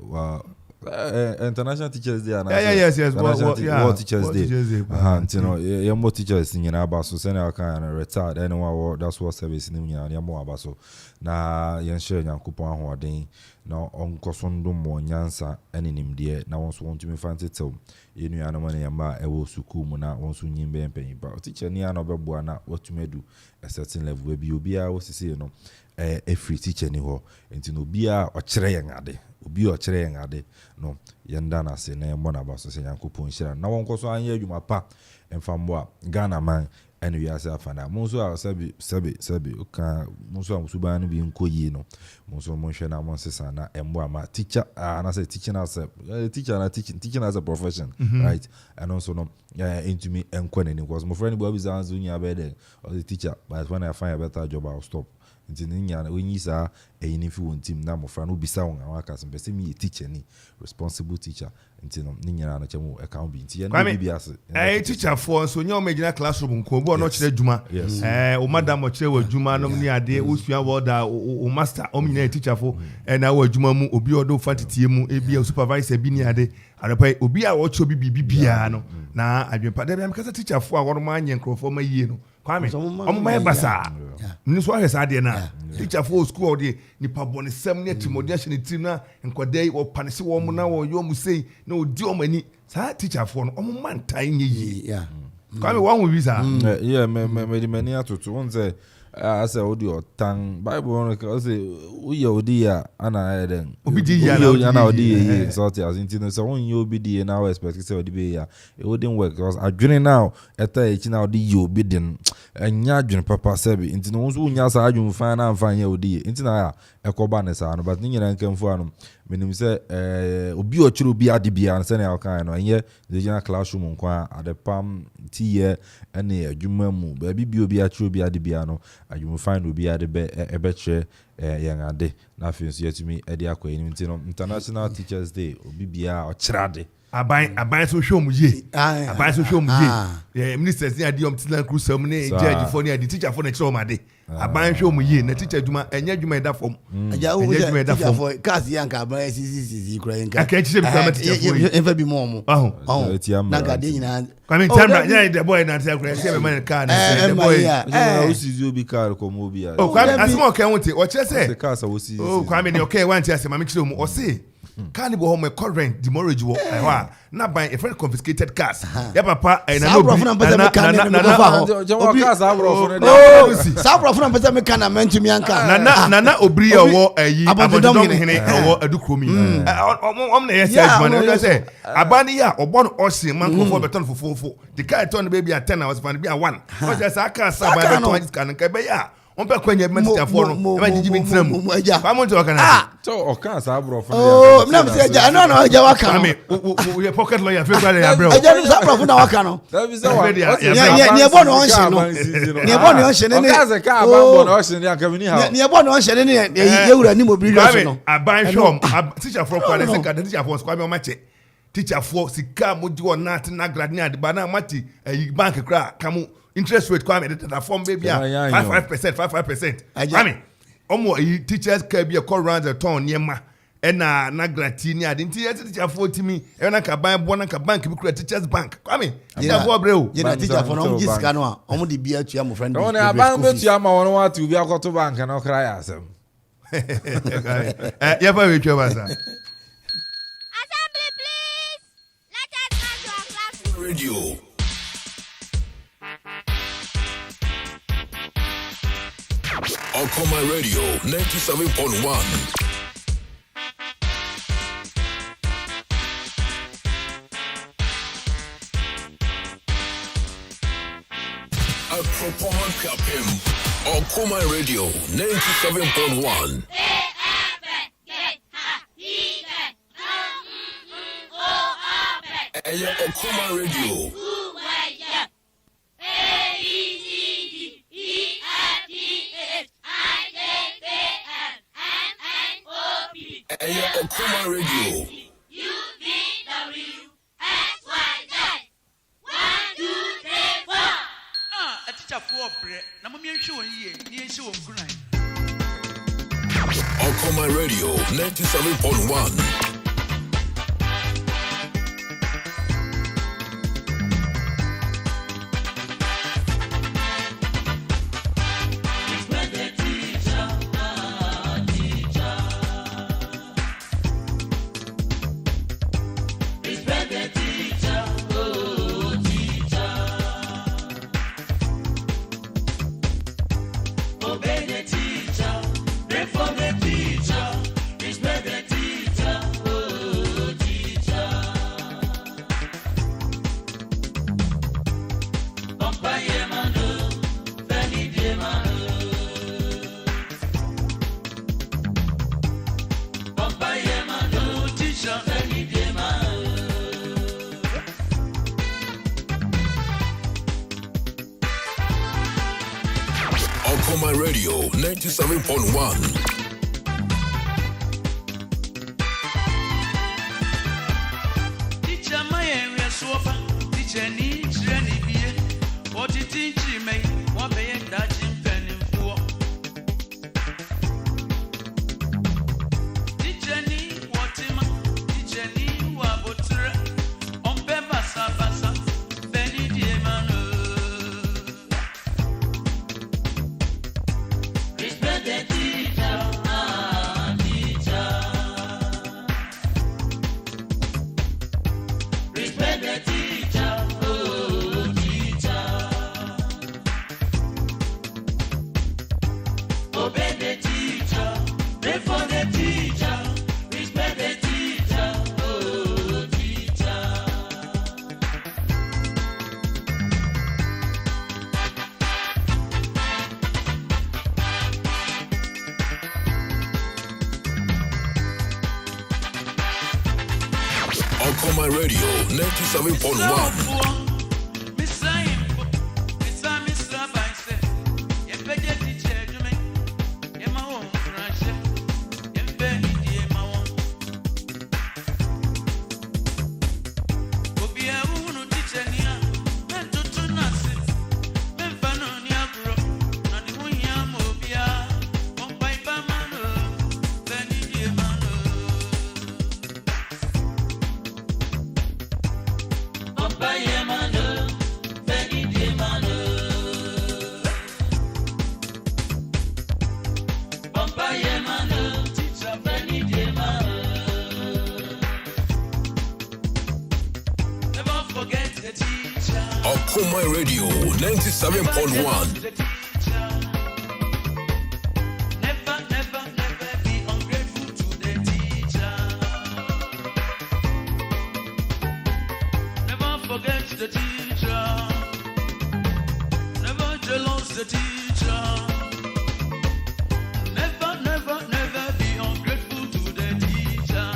International Teachers Day and yes World Teachers Day. You know, your more teachers in Abaso, send our kind of retired anyone. That's what service in your more Abaso. Na Yansher Yankupon who are doing now on Cosondo more Yansa and in him dear. Now, once want to me fancy tell you know, Anamani Yamba, I will Sukumuna, once you name Ben Penny, but teacher near Nobel Buana, what you may do a certain level where you be. I was to say, you know, a free teacher anymore, and to no beer or Cherayangade. Obi o kire yen ade no yenda na se na mo na ba so se Yankopon hira na won koso anye adwuma pa emfambo a Ghana man ene wi ase afana mo so a sabi o ka mo so am suban no bi nkoyi no mo so mo hwe na mo sesa na embo ama teacher na say teaching as a teacher na teaching as a profession right and also no into me enkwane ni because mo friend bo abi zanzu nya be there or the teacher but when I find a better job I'll stop nti nya na wenyi sa eyini fi won team na mo fra no bisa won awon aka so be me teacher ni responsible teacher nti no nya na chemo account bi nti ye no bi ase teacher for so nya o magina classroom ko bo no kire djuma o madam o kire wa djuma no ni ade o sua worda o master o nyina teacher for na wa djuma mu obi odo fantitie mu e bia supervisor bi ni ade adopa obi a wo cho bi bia no na adwempa de be am kasa teacher for a wo ma anye nkrofo ma yie no kwame omo ma basa ni so ahwe sa de na teacher for school de ni pabone sem ne timodian hye ne tim na enkodai wo panese wo mu na wo yo mu sei na odi o mani sa teacher for no omo mantan nye yie kwame wo hu visa me di mani atoto won say asa odi otan bible won ka say uye odi ya ana eden obi di ya na odi ye so ti as intino so won ye obi di na we expect say odi be ya it wouldn't work because adwene now eta echi na odi ye obi din enya adwene papa sebi intino won so unya sa adwene fan na fan ye odi ye intino ya ekoba ne sa no but ni nyina nkamfu anu menim say obi o chiro bi ade bia se na kan no enye the general classroom nkwa adepam tie ene adwuma mu ba bi obi a chiro bi ade bia no adwuma fan obi ade be ebe che yang ade na afin so yetumi ede akwa enim ntino International Teachers Day obi bia o chirade aban so hwom ye aban so hwom ye ministers ni ade omtina crusam ne judge for ni ade teacher for na chiro made aban hwom ye na teacher djuma enya djuma eda fom enya djuma eda fom class yanka aban CCC kura yanka aka chise bi sama teacher for ye enfa bi mo na ga de nyina kwame tamra nya the boy na teacher kura se be man car na the boy o si obi car ko mo obi o kwame asimo kan wonte o kire se the car so si o kwame ni okay wan tia se mama kire mu o se Carnival home current demorrage wo na buy a friend confiscated cars ya papa na no bi obi cars abro na pesa me kana mentumi anka na obri ya wo ayi abodom hene wo adukromi om na yes man na say abani ya obon osin man ko for beton fofofo the car turn baby at 10 hours fan be a 1 o just aka sa by beton kan ka be ya on pe kwanya minister for no e ma jiji mintramu ba mo nto kana so o kan sa abro for na me say ja no ja waka no we pocket lawyer February ya bro ja no sa abro na waka no ni e bo no on she no ni e bo no on she ne o kan se ka ba bo no on she ni aka mi ni ha ni e bo no on she ne ye wura ni mo biri so no aban shom teacher for kwale se ka teacher for kwa me o ma che teacher for sika mo ji won na na grad ni ade ba na mati bank kra kamu interest rate kwame the form baby 5% I mean omo teachers can be a call round the town near ma ɛna na gratini ade nti yɛ teacher fo timi ɛna ka ban bo na ka bank bi kura teachers bank kwame teacher fo brɛ o yɛna teacher fo no ɔmo sika no a ɔmo de bia tua mo friend no na ban go tua ma wɔn wa tu bi akɔto bank na ɔkra ya asɛm yɛ fa we twa basa Assembly please let us march to our classroom. Radio. Okoma Radio 97.1. Akropon Kapim. Okoma Radio 97.1. Eya Okoma Radio. Eya Okoma Radio. Okoma Radio 97.1. Okoma Radio 97.1. Teacher, my area sofa. Teacher, needs any beer. What it teaches me, what they ain't touching penny for. Teacher, need what him. Teacher, need what butter. On pepper, sabasa. Penny, dear man. Respect the teacher, teacher. Respect the teacher, teacher. Obey the teacher, pray for the teacher. Respect the teacher, teacher. Okoma Radio 97.1. Okoma Radio 97.1. The teacher, never jealous the teacher, never be ungrateful to the teacher.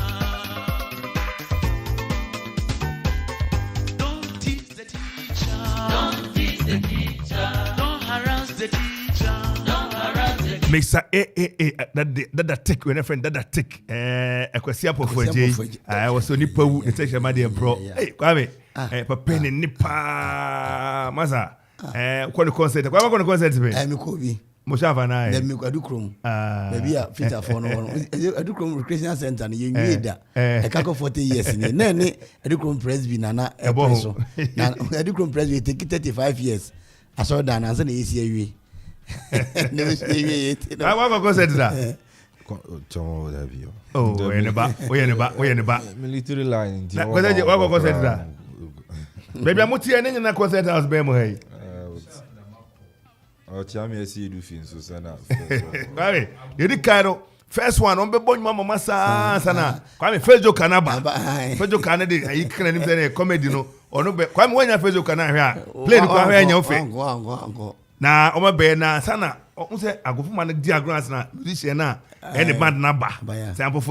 Don't teach the teacher, don't harass the teacher, Mr. That tick when a friend that tick Equasia for J. I was only Pau, the teacher, my dear bro. Hey, Kwame, Papa Nipa Maza. What a concert, I'm going to concert me. I'm Kobe. Moshava Then me Adukrum. Maybe a feature for no Adukrum Recreation Center, you need that. A caco 40 years in the Nene, Adukrum Presby Nana, a boso. Adukrum Presby take 35 years. I saw that as an ACA. Never say it. I want to say that. Oh, we're in the back. Military line. What go say that? Maybe I'm muti any na concert house be mo hey. Oh, Chami see do things so sana. Kwame, you di kairo first one on be bon mama sana. Kwame Fejo Kanaba. Fejo Kanade ayi kana nim say comedy no. Ono be Kwame wanya Fejo Kana hwa. Play ni kwa hwa nya ofe. Na o ma be na sana. O say agofo man di agrans na musician na any band na ba. Say ampo a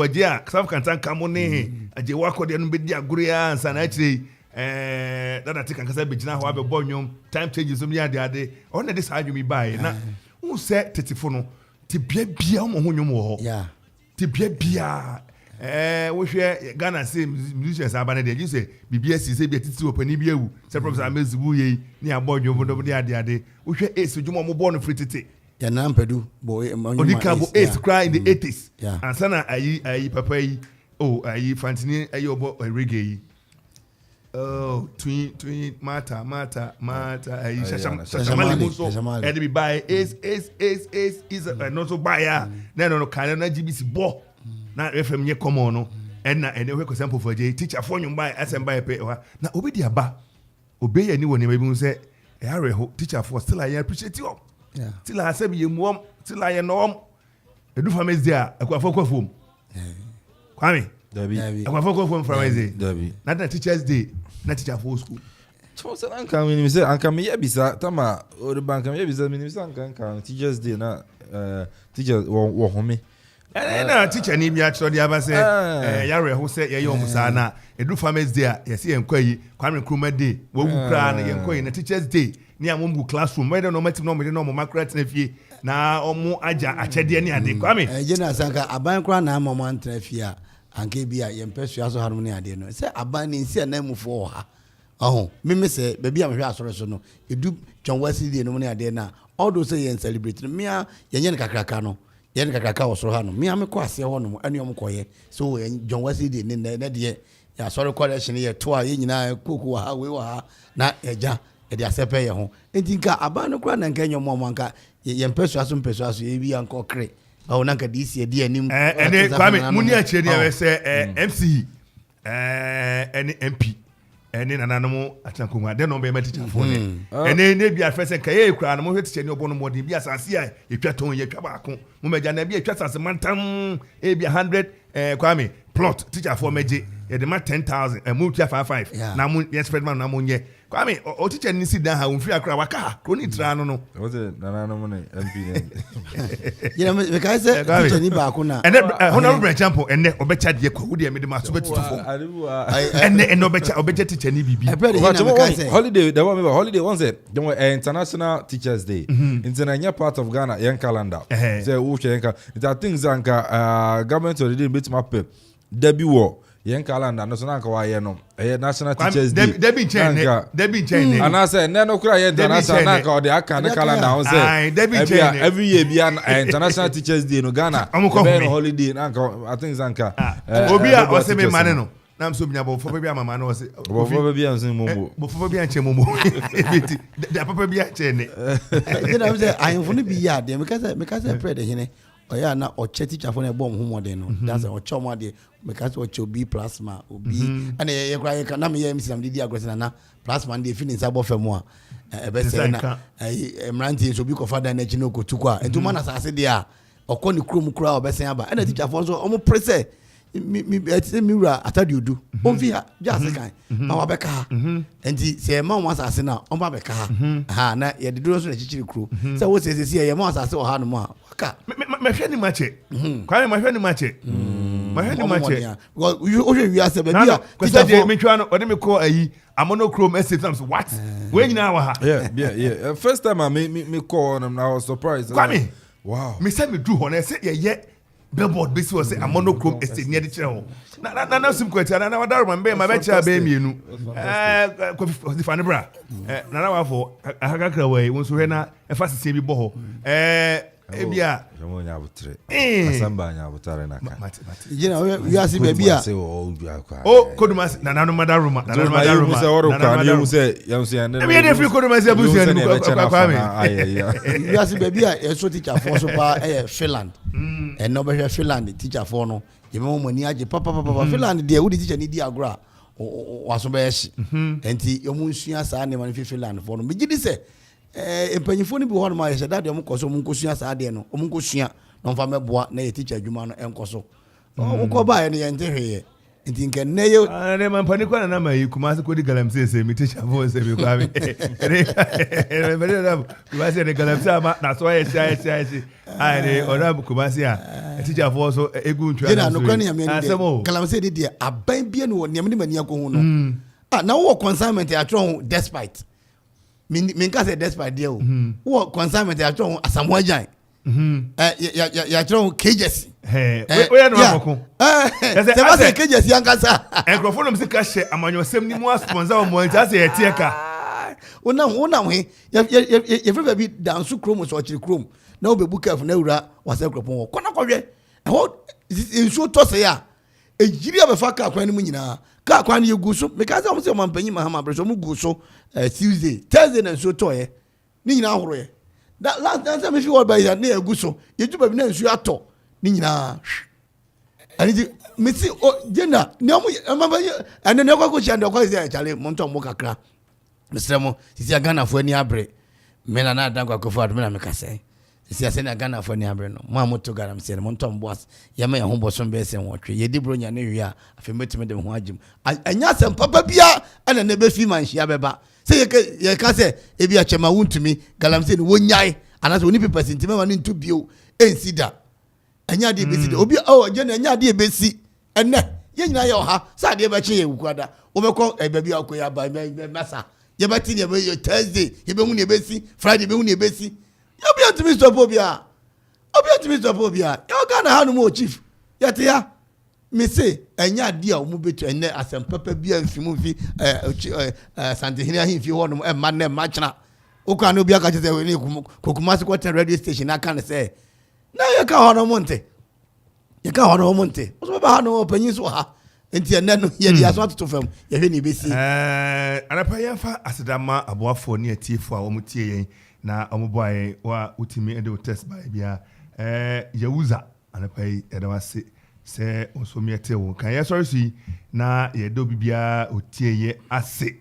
South Kantan kamone aje wako de no be di aguru ya sana achire. That I think I can say Bijina how be born time changes some year ade on this argument by na who said tetifono ti bia mo ho nwom wo yeah ti bia we hwe Ghana say musicians abana dey you say bibia si say bia titi opani bia wu say professor Amezibu ye ni abon nwom do de ade we hwe ace dwuma mo born free ya na mpadu boy Odika bo ace cry in the 80s yeah and sana ayi papa yi ayi Fantini ayi obo reggae. Oh, twin, mata. Shashamali Muso. And be buy is not so buyer. No, kind of GBC bo. Now, FM ye come on, and we can sample for J teacher for you buy as and buy a pay. Now, obey the aba. Obey anyone, maybe say, Harry, teacher for still I appreciate you. Yeah. Till I say you warm, till I know. I do for me there. I go for home. Kwame. Debbie. I go for home from Debbie. Not the teacher's day. Not teacher for school. Chosen anka when say anka me yebisa tama o the bank me yebisa me say anka teachers day na teacher wo home na teacher ni bi atro dia ba say yare ho say ye yom sa na edu farmers day ye say enkwai Kwame Nkrumah day wo gu kra na ye enkwai na teachers day ni amom gu classroom we dey no matim no me dey no mo makrat na fie na omo aja achede ni ade Kwame General Sanka aban kra na amom antra fie a anke bia ye mpesu aso hanom ni ade no say aban ni nsi na mufo ha me say baby am hwe asore so no edu John Wesley dey no ni ade na all those say ye celebrate no mia ye nye kakraka no ye ne kakraka osoro ha no mia me ko ase ho no ane om koye so John Wesley dey ne de ya asore collection ye to a ye nyina koku ha we wa ha na eja e de asepe ye ho enti nka aban no kra na nka nyom mo nka ye mpesu aso ye bi anko kre oh nanka this year di anim ene Kwame muni a chede we say MC any MP ene nananom atankonwa de no be ma teacher for ene ne bia first nka ye kura no mo hwe teacher ni obo no modin bia asase a etwa ton ye twa baako mo meja na bia etwa asase mantam e bia 100 Kwame plot teacher for meje ye de ma 10,000 mo twa 55 na mo yes spread man na mo nye Kwame o teacher ni sit down ha on free akra waka kroni tra no was it nananom ne MP you know me kai say teacher ni baako na ene honorable example ene obecha de kwa wudi me de ma so betutufo ene obecha teacher ni bibi holiday the one holiday once international teachers day international part of Ghana young calendar say wo hwe I think zanka government already bit map Debbie war young calendar no so na nka wa ye no national teachers day Debbie chain and I say no kura ye international na nka o de aka na calendar on say every year be international teachers day no Ghana be no holiday na nka I think zanka obi a o se me mane no na mso binya bo fo bia mama no se bo bia nsin mombo bo fo bia nche mombo ebiti da papa bia che ne you know say ayinfo no bi ya de me ka say pray de hene oya na o che teacher for na bom ho modern no that's o che mo de me ka say o che obi plasma obi ana ye kra ye ka na me ye misi na di aggressive na plasma dey feel inside bo fam a e be say na emranti so bi ko father na chi no ko tukwa ento man asase de a okọ ni krom kra o be say aba ana teacher for so o mo pray say mi wura atadi odu onfi ha just kan ma wa beka ha enti se ma mo asase na o ba beka ha na ye de duro so na chichiri kro se wo se ye ma asase o ha no mo aka me hwe ni mache Kwame ma hwe ni mache because o hwe wi ase ba bia teacher for me twa no o de me call ayi amono chrome estate times what we nyina wa ha yeah first time I me call and I was surprised Kwame wow me say me do ho na say ye billboard bisi was say amonochrome estate near the channel na sim kwati na wadaro mambe ma be cha be mienu ko di fane bra na wa for akakra we won so hwe na e fa sese bi bo ho ebia Jamo nya butre. Eh. Asamba nya butare na ka. Jina we asi baby a. Oh, Kodumasi na nanu madaruma. Na nanu madaruma. Say oro kwa ni say yam say and. Ebi dey free Kodumasi abusi anu kwa me. We asi baby a so teacher for so pa Finland. And no be Finland teacher for no. You know money aje papa Finland dey wo teacher ni di agora. Waso be hye. Enti yomu nsua saa ne man Finland for no. Me gidi say empanyifo ni bi ho no ma yɛ dade ɔmo kɔso ɔmo nkosua saa de no ɔmo nkosua na ɔmfa mɛboa na yɛ teacher adwuma no ɛnkɔso ɔkɔ ba yɛ ne yɛ ntehweyɛ nti nka ne yɛ ne man pani kwa na ma yi kuma se kodi galamse se mi teacher fo se bi kwa mi kuma se ne galamse ama na so yɛ sia ai ne ora kuma se a teacher fo so egu ntwa na no kwani yam ne galamse de de aban bia no ne mani akɔ hu no na wo consignment atro despite minka say despite there wo consignment ya tron asamoah jan ya tron cages we no akoko se ba say cages yankasa enkrofo se ka hye amanyosem ni mu sponsor o mo nta say etie ka wona we ya free baby dance chrome so chiri chrome na obebu kaf na wura wase kropon kona kɔhwe ho nsuo to say a ejiri abefa ka kwan ni mu nyina ka kwan ye guso because am say man panyi mahama breso mu guso Tuesday Thursday na nsuo to ye ni nyina ahoro ye that last time me fi what by that na eguso ye juba bi na nsuo ato ni nyina ani me si o jena ne am ane ne kwa ko chia ndo kwa ise chale monto mo kakra mesre mo sisi Ghana fo ani abre me na na dan kwa ko fo adme na me kase sisi ase na Ghana fo ani abre no mo amoto garam se monto mbos ye me ho boso be se wotwe ye di bronya na wi a afi metime de ho agim anya sem papa bia ana ne be fi man hia beba se ye ka se e bia chema wuntumi galam se ni wonyai ana so ni people sentime ma ni ntu bio ensida anya de be si obi je na anya de be si enne ye nyina ye oha sa de be che ye wukwada wo mekọ be bia akoya ba masa ye beti ne be Thursday ye be hu ne be si Friday be hu ne be si you be to me stop obia you Ghana ha no mo chief yete ya me say enya de a mo betu enne asem papa bia mfimu fi santehini ahimfi ho no ma na ma kyena okwa no bia ka che say we ni Kokumasi Quarter radio station aka ne say na ye ka ho no monte so ba ha no panyin so ha enti enne no ye dia so atoto fam ye hwe ni besi anapa ye fa asedama aboafo ne atiefo a wo mutie yen na omoboy wa utimi ende test by bia Yewuza anapa yi edawase se osomiete wo kan ye sorry si na ye do bibia otie ye ase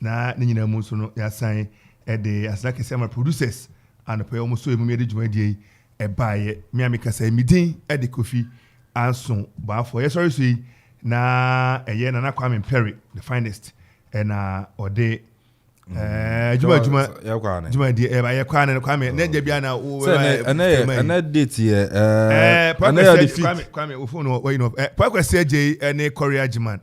na ne nyina mu so no ya san ede asake se ma producers anapa yi omoso emu de dwumadie e baaye mi amika say midin ede Kofi Anson baafo ye sorry si na eye na Kwame Perry the finest na ode juma di ya kwana Kwame na je bia na ana date ye Kwame phone we know Kwesi je ne Korea Jiman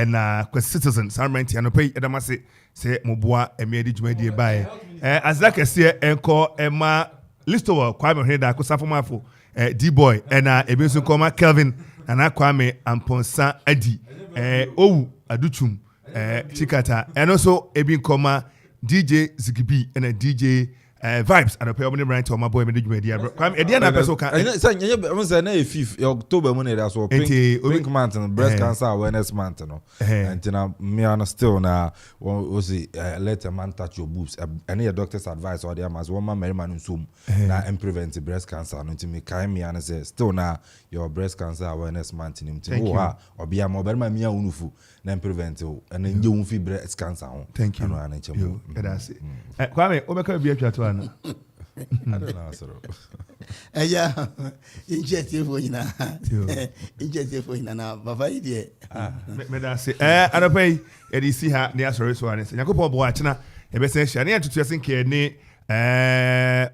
na Kwesi Citizen Sarment no pay edamase se moboa eme di juma di bae azaka se enko ema listo Kwame Heda ko safomafo D-boy na ebe so koma Kelvin na Kwame Amponsa adi owu aduchum chikata and also ebi koma DJ Zigibi and a DJ Vibes and a pair of right to my boy media Kwame edi na person kan say na 5th October money that's what Pink Mountain breast cancer awareness month no and na me and still na was let a man touch your boobs and your doctor's advice or them as one man man nsum na prevent breast cancer no to me kai me and say still na your breast cancer awareness month nim to ho obi am obi ma me unufu na prevent and nje unfi breast cancer ho thank you that's it Kwame obeka bi atwa to ana I don't know sir eya inject for ina na baba ide me da se anapai edi si ha ne asori so ane Yakob bo achina e be se hia ne atutu ase nke ne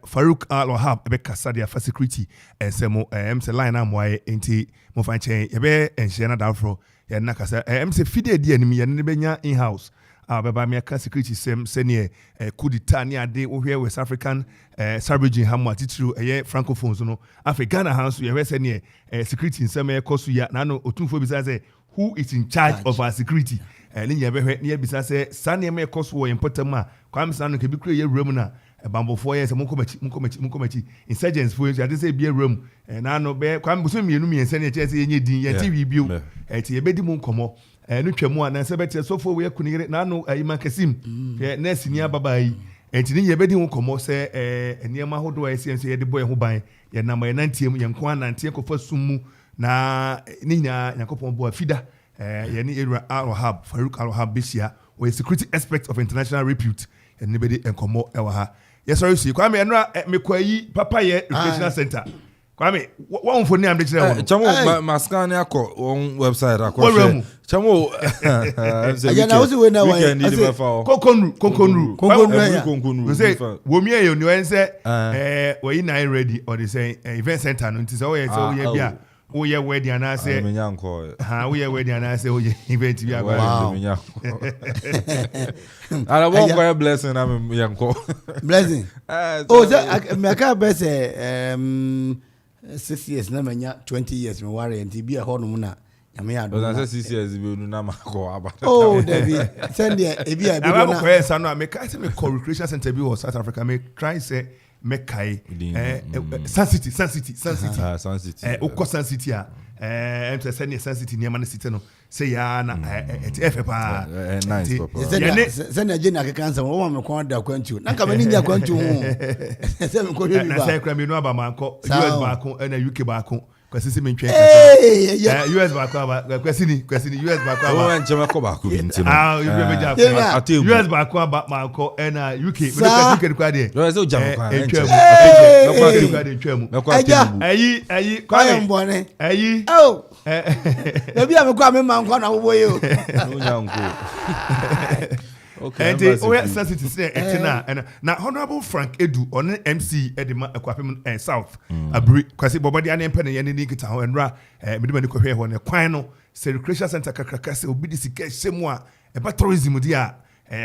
Farouk Al-Wahab ebe kasa dia for security ensemo MC line amwaye enti mo fa chen e be enhye na dafro ye na kasa MC fide di anim ye ne benya in house baba me ka security sem senior kudita ni ade wo hwe West African Sarbaging Hamwa titru francophones no Africana house ye senior security sem e kosu ya na no otumfo bisa say who is in charge of our security ni ye be hwe ni bisa say sane me kosu wo important ma Kwame Sanu ke bi kure ye wura mu na bamboo 4 years munkomachi insurgents for you say be a room na no be kwam buso mienu miense ne chese yenye din yenti wi bio eti yebedi mu nkomo no twemu ana se beti so for we kunire na no ayima kasim na sini ababa yi enti ni yebedi mu nkomo se eniema hodo a ese yede boy ho ban ye na ma nantie mu ye nko anantie kofa sumu na ni nya yakopon bo afida ye ni Area Al-Wahab Farouk Al-Wahab Bishia or a security expert of international repute and nobody enkomo ewa ha. Yes, sorry, see. Kwame, me kwayi papa ye recreational center. Kwame, what for name? Chamo, maskani ako on website ako. Chamo, yeah, now what's the way now? Konkonu. We say, womie yo no say, we na ready or they say event center. No, it is always so yeah. Oh yeah, wedding and I say, how we are wedding and I say, oh yeah, event we are going. I won't buy a blessing. I'm young. Blessing. Oh, that I can't be say 6 years, never 20 years. Me worry and be a hormone. I mean, I say 6 years. We do not go about. Oh, David, send the I'm a question. I make I say me recreation center be South Africa. Me try say. Mekai Sun City Oko Sun City em say send Sun City near Man City no say ya na efe pa nice papa send agenda ke cancer wo me kon da kwantu na ka mani nya kwantu ho say me ko hwe na say kra me no aba manko US baako na UK baako kwasisi me ntwe US baako aba kwasini US baako aba wo nche me ko baako bi ntino you be meja US baako aba manko na UK me UK kwa de no say o jam kwa ayi kwa mbone ayi oh ebi am kwa me manko na wo boye o okay and we sensitive say etina and na honorable Frank Edu on MC Edema Ekwapem South abri kwasi bobodi an empe ne ye ne kita ho enra medema ne kohwe ho ne kwan no recreation center kakraka se obi disika hyemu a eba tourism dia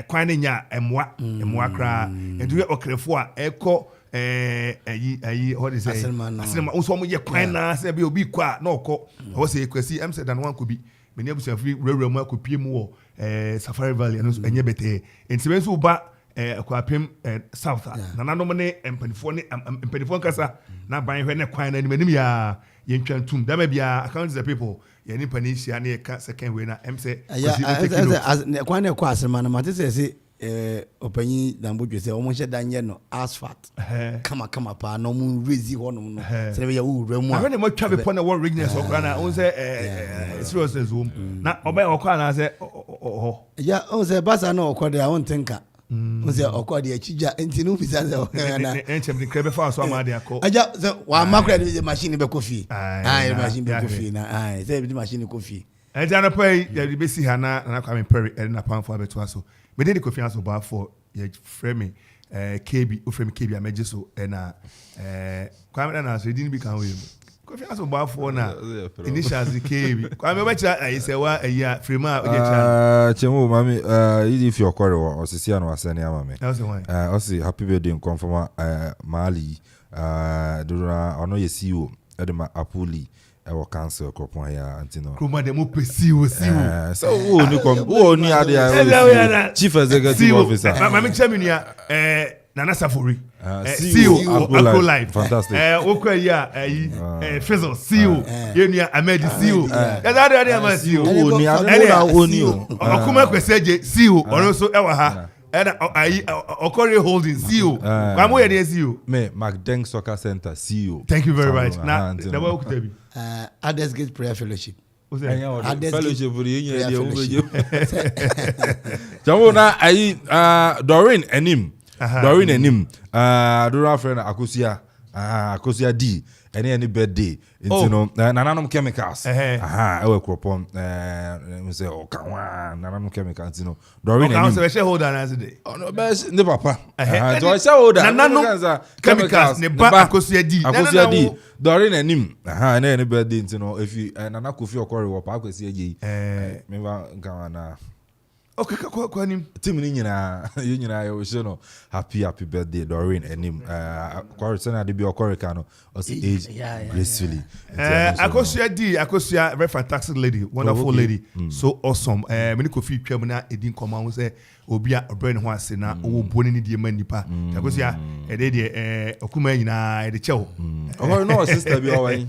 kwan ne nya emwa kra edu ye okrefo a eko ayi what is it asinema unso mo ye kwan na se bi obi kwa na okọ o se kwasi MC dan wan ko bi meni abusa free rewre mu akopie mu wo Safari Valley no enye bete entibe nso ba Akwapem South na nanom ne empanifo nkasa na ban hwe ne kwan na nim ya yentwantum da ma bia account the people ye ni panisia na ye ka second way na MC kwan ne kwa asema na mate se opanyi dambodwe se omo hye danye no asphalt kama pa no mu rezi ho no no se be ya wura mu a ne mo twa be pon na one region so kwa na on se serious zoom na oba okwa na se ya on se basa na okode a on tenka on se okode a chija enti no bisa se na enchem de krebe fa so amade akọ aja se wa makra de machine be kofi machine be kofi na se be machine kofi enti na pay ya be si ha na kwa me perry na pan for abeto aso me dey confiance about for ye frame KB o frame KB ameje so na kwa na so din bi kan we confiance about for na initials KB kwa me bacha ayisewa ayi frame a oje chemo mami if your quarry osisi anu asene amame osi happy birthday confirm mali dura ono ye CEO edema apuli ewo cancel kopon ya antino kuma de mo pesiwo so wo ni ade chief executive officer mama cheminia Nana Safori CEO Agro Life fantastic okwa ya Fizzle CEO yenia Ahmed CEO ya da ma CEO wo ni ade okuma kweseje CEO ono so ewa ha Okore Holding CEO kwa mo ye de CEO me McDeng Soccer Center CEO thank you very much na the way okutabi Others Gate Prayer Fellowship fellowship for the Jamu na ayi Doreen Enim Dora friend Akosia D any birthday you know Nananom Chemicals ewe kropon say okawa Nananom Chemicals you know Doreen Enim so shareholder na today no best ne papa so shareholder Nananom Chemicals ne ba Akosia D Doreen Enim any birthday you know if you Nana Kofi Okori wo pa Akosia G me ba nkawa na Okay, kwanim. Team ni nyina you show no happy birthday Doreen enim Coruscant dey be Okorika no age gracefully. Akosia very fantastic lady, wonderful lady. So awesome. Many kofi twam na edin koma wo say obi a brain ho ase na wo boni ni die manipa. Akosia e dey okuma nyina e dey chew. Oh no sister bi owan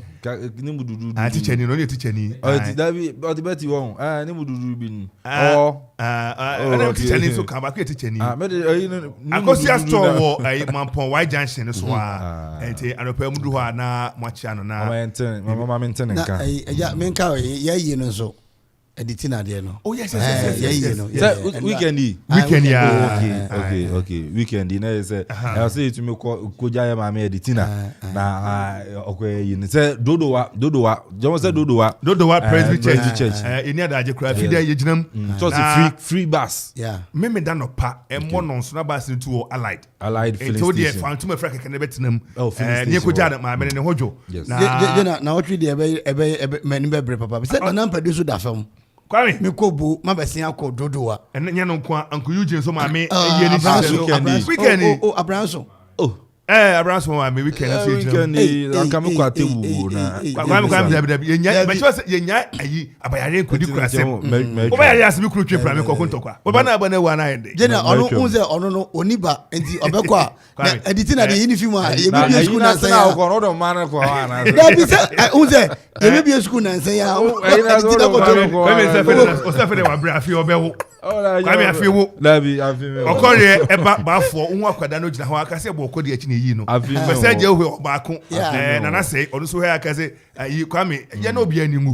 ni mududu. Teacher ni no ni teacher ni. Dabi but beti won ni mududu bi ni. Teacher ni so kan ba teacher ni. Akosia store wo Mampon Y Junction so enti anopa mudu ho na moachia no na mama maintain nka. Ya me nka ye no so editing ade no. Oh yes. Weekend okay weekend na say I say to me ko jaya ma me editing na okay ni say dodowa John say dodowa Praise Church any other aje kra fi dey ginam so free bus me da no pa e mo no so na bus ni to allied filling station station fan to me fra keke na betinam ni ko jada ma me ne hojo na watri dey ebe mani bebre papa say na produce da fam Kwame me ko bu ma besin akọ dodowa enya no kwa Uncle Eugene so ma me ye ni weekend Abranso Abranso ma me weekend anka me kwa tewu na Kwame yenya me sure yenya ayi abayare kodi kurasem o ba yare asemi kuru twepra me kokon tokwa o ba na aba na wa na yende jena onu unze onu no oniba enti obekwa na editing na the uniform a ye bi school na say na ko no do man ko na da bi say unze ye bi school na say ya editing na ko to Kwame se fe wa bra afi obewo Kwame afi wo Dabi afi me okore eba bafo unwa kwada no gina ho aka se bo okodi achi na yi no pese je ho obaako na na say onu so he aka se yi Kwame ye na obi animu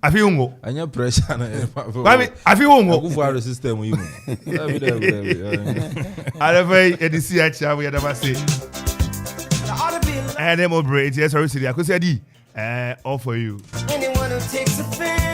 afi unwo anya pressure na Kwame afi unwo ku for system yi mu dabi Alevey edisi acha we da ba say and them operate yes sorry city akosi adi all for you Anyone who takes offense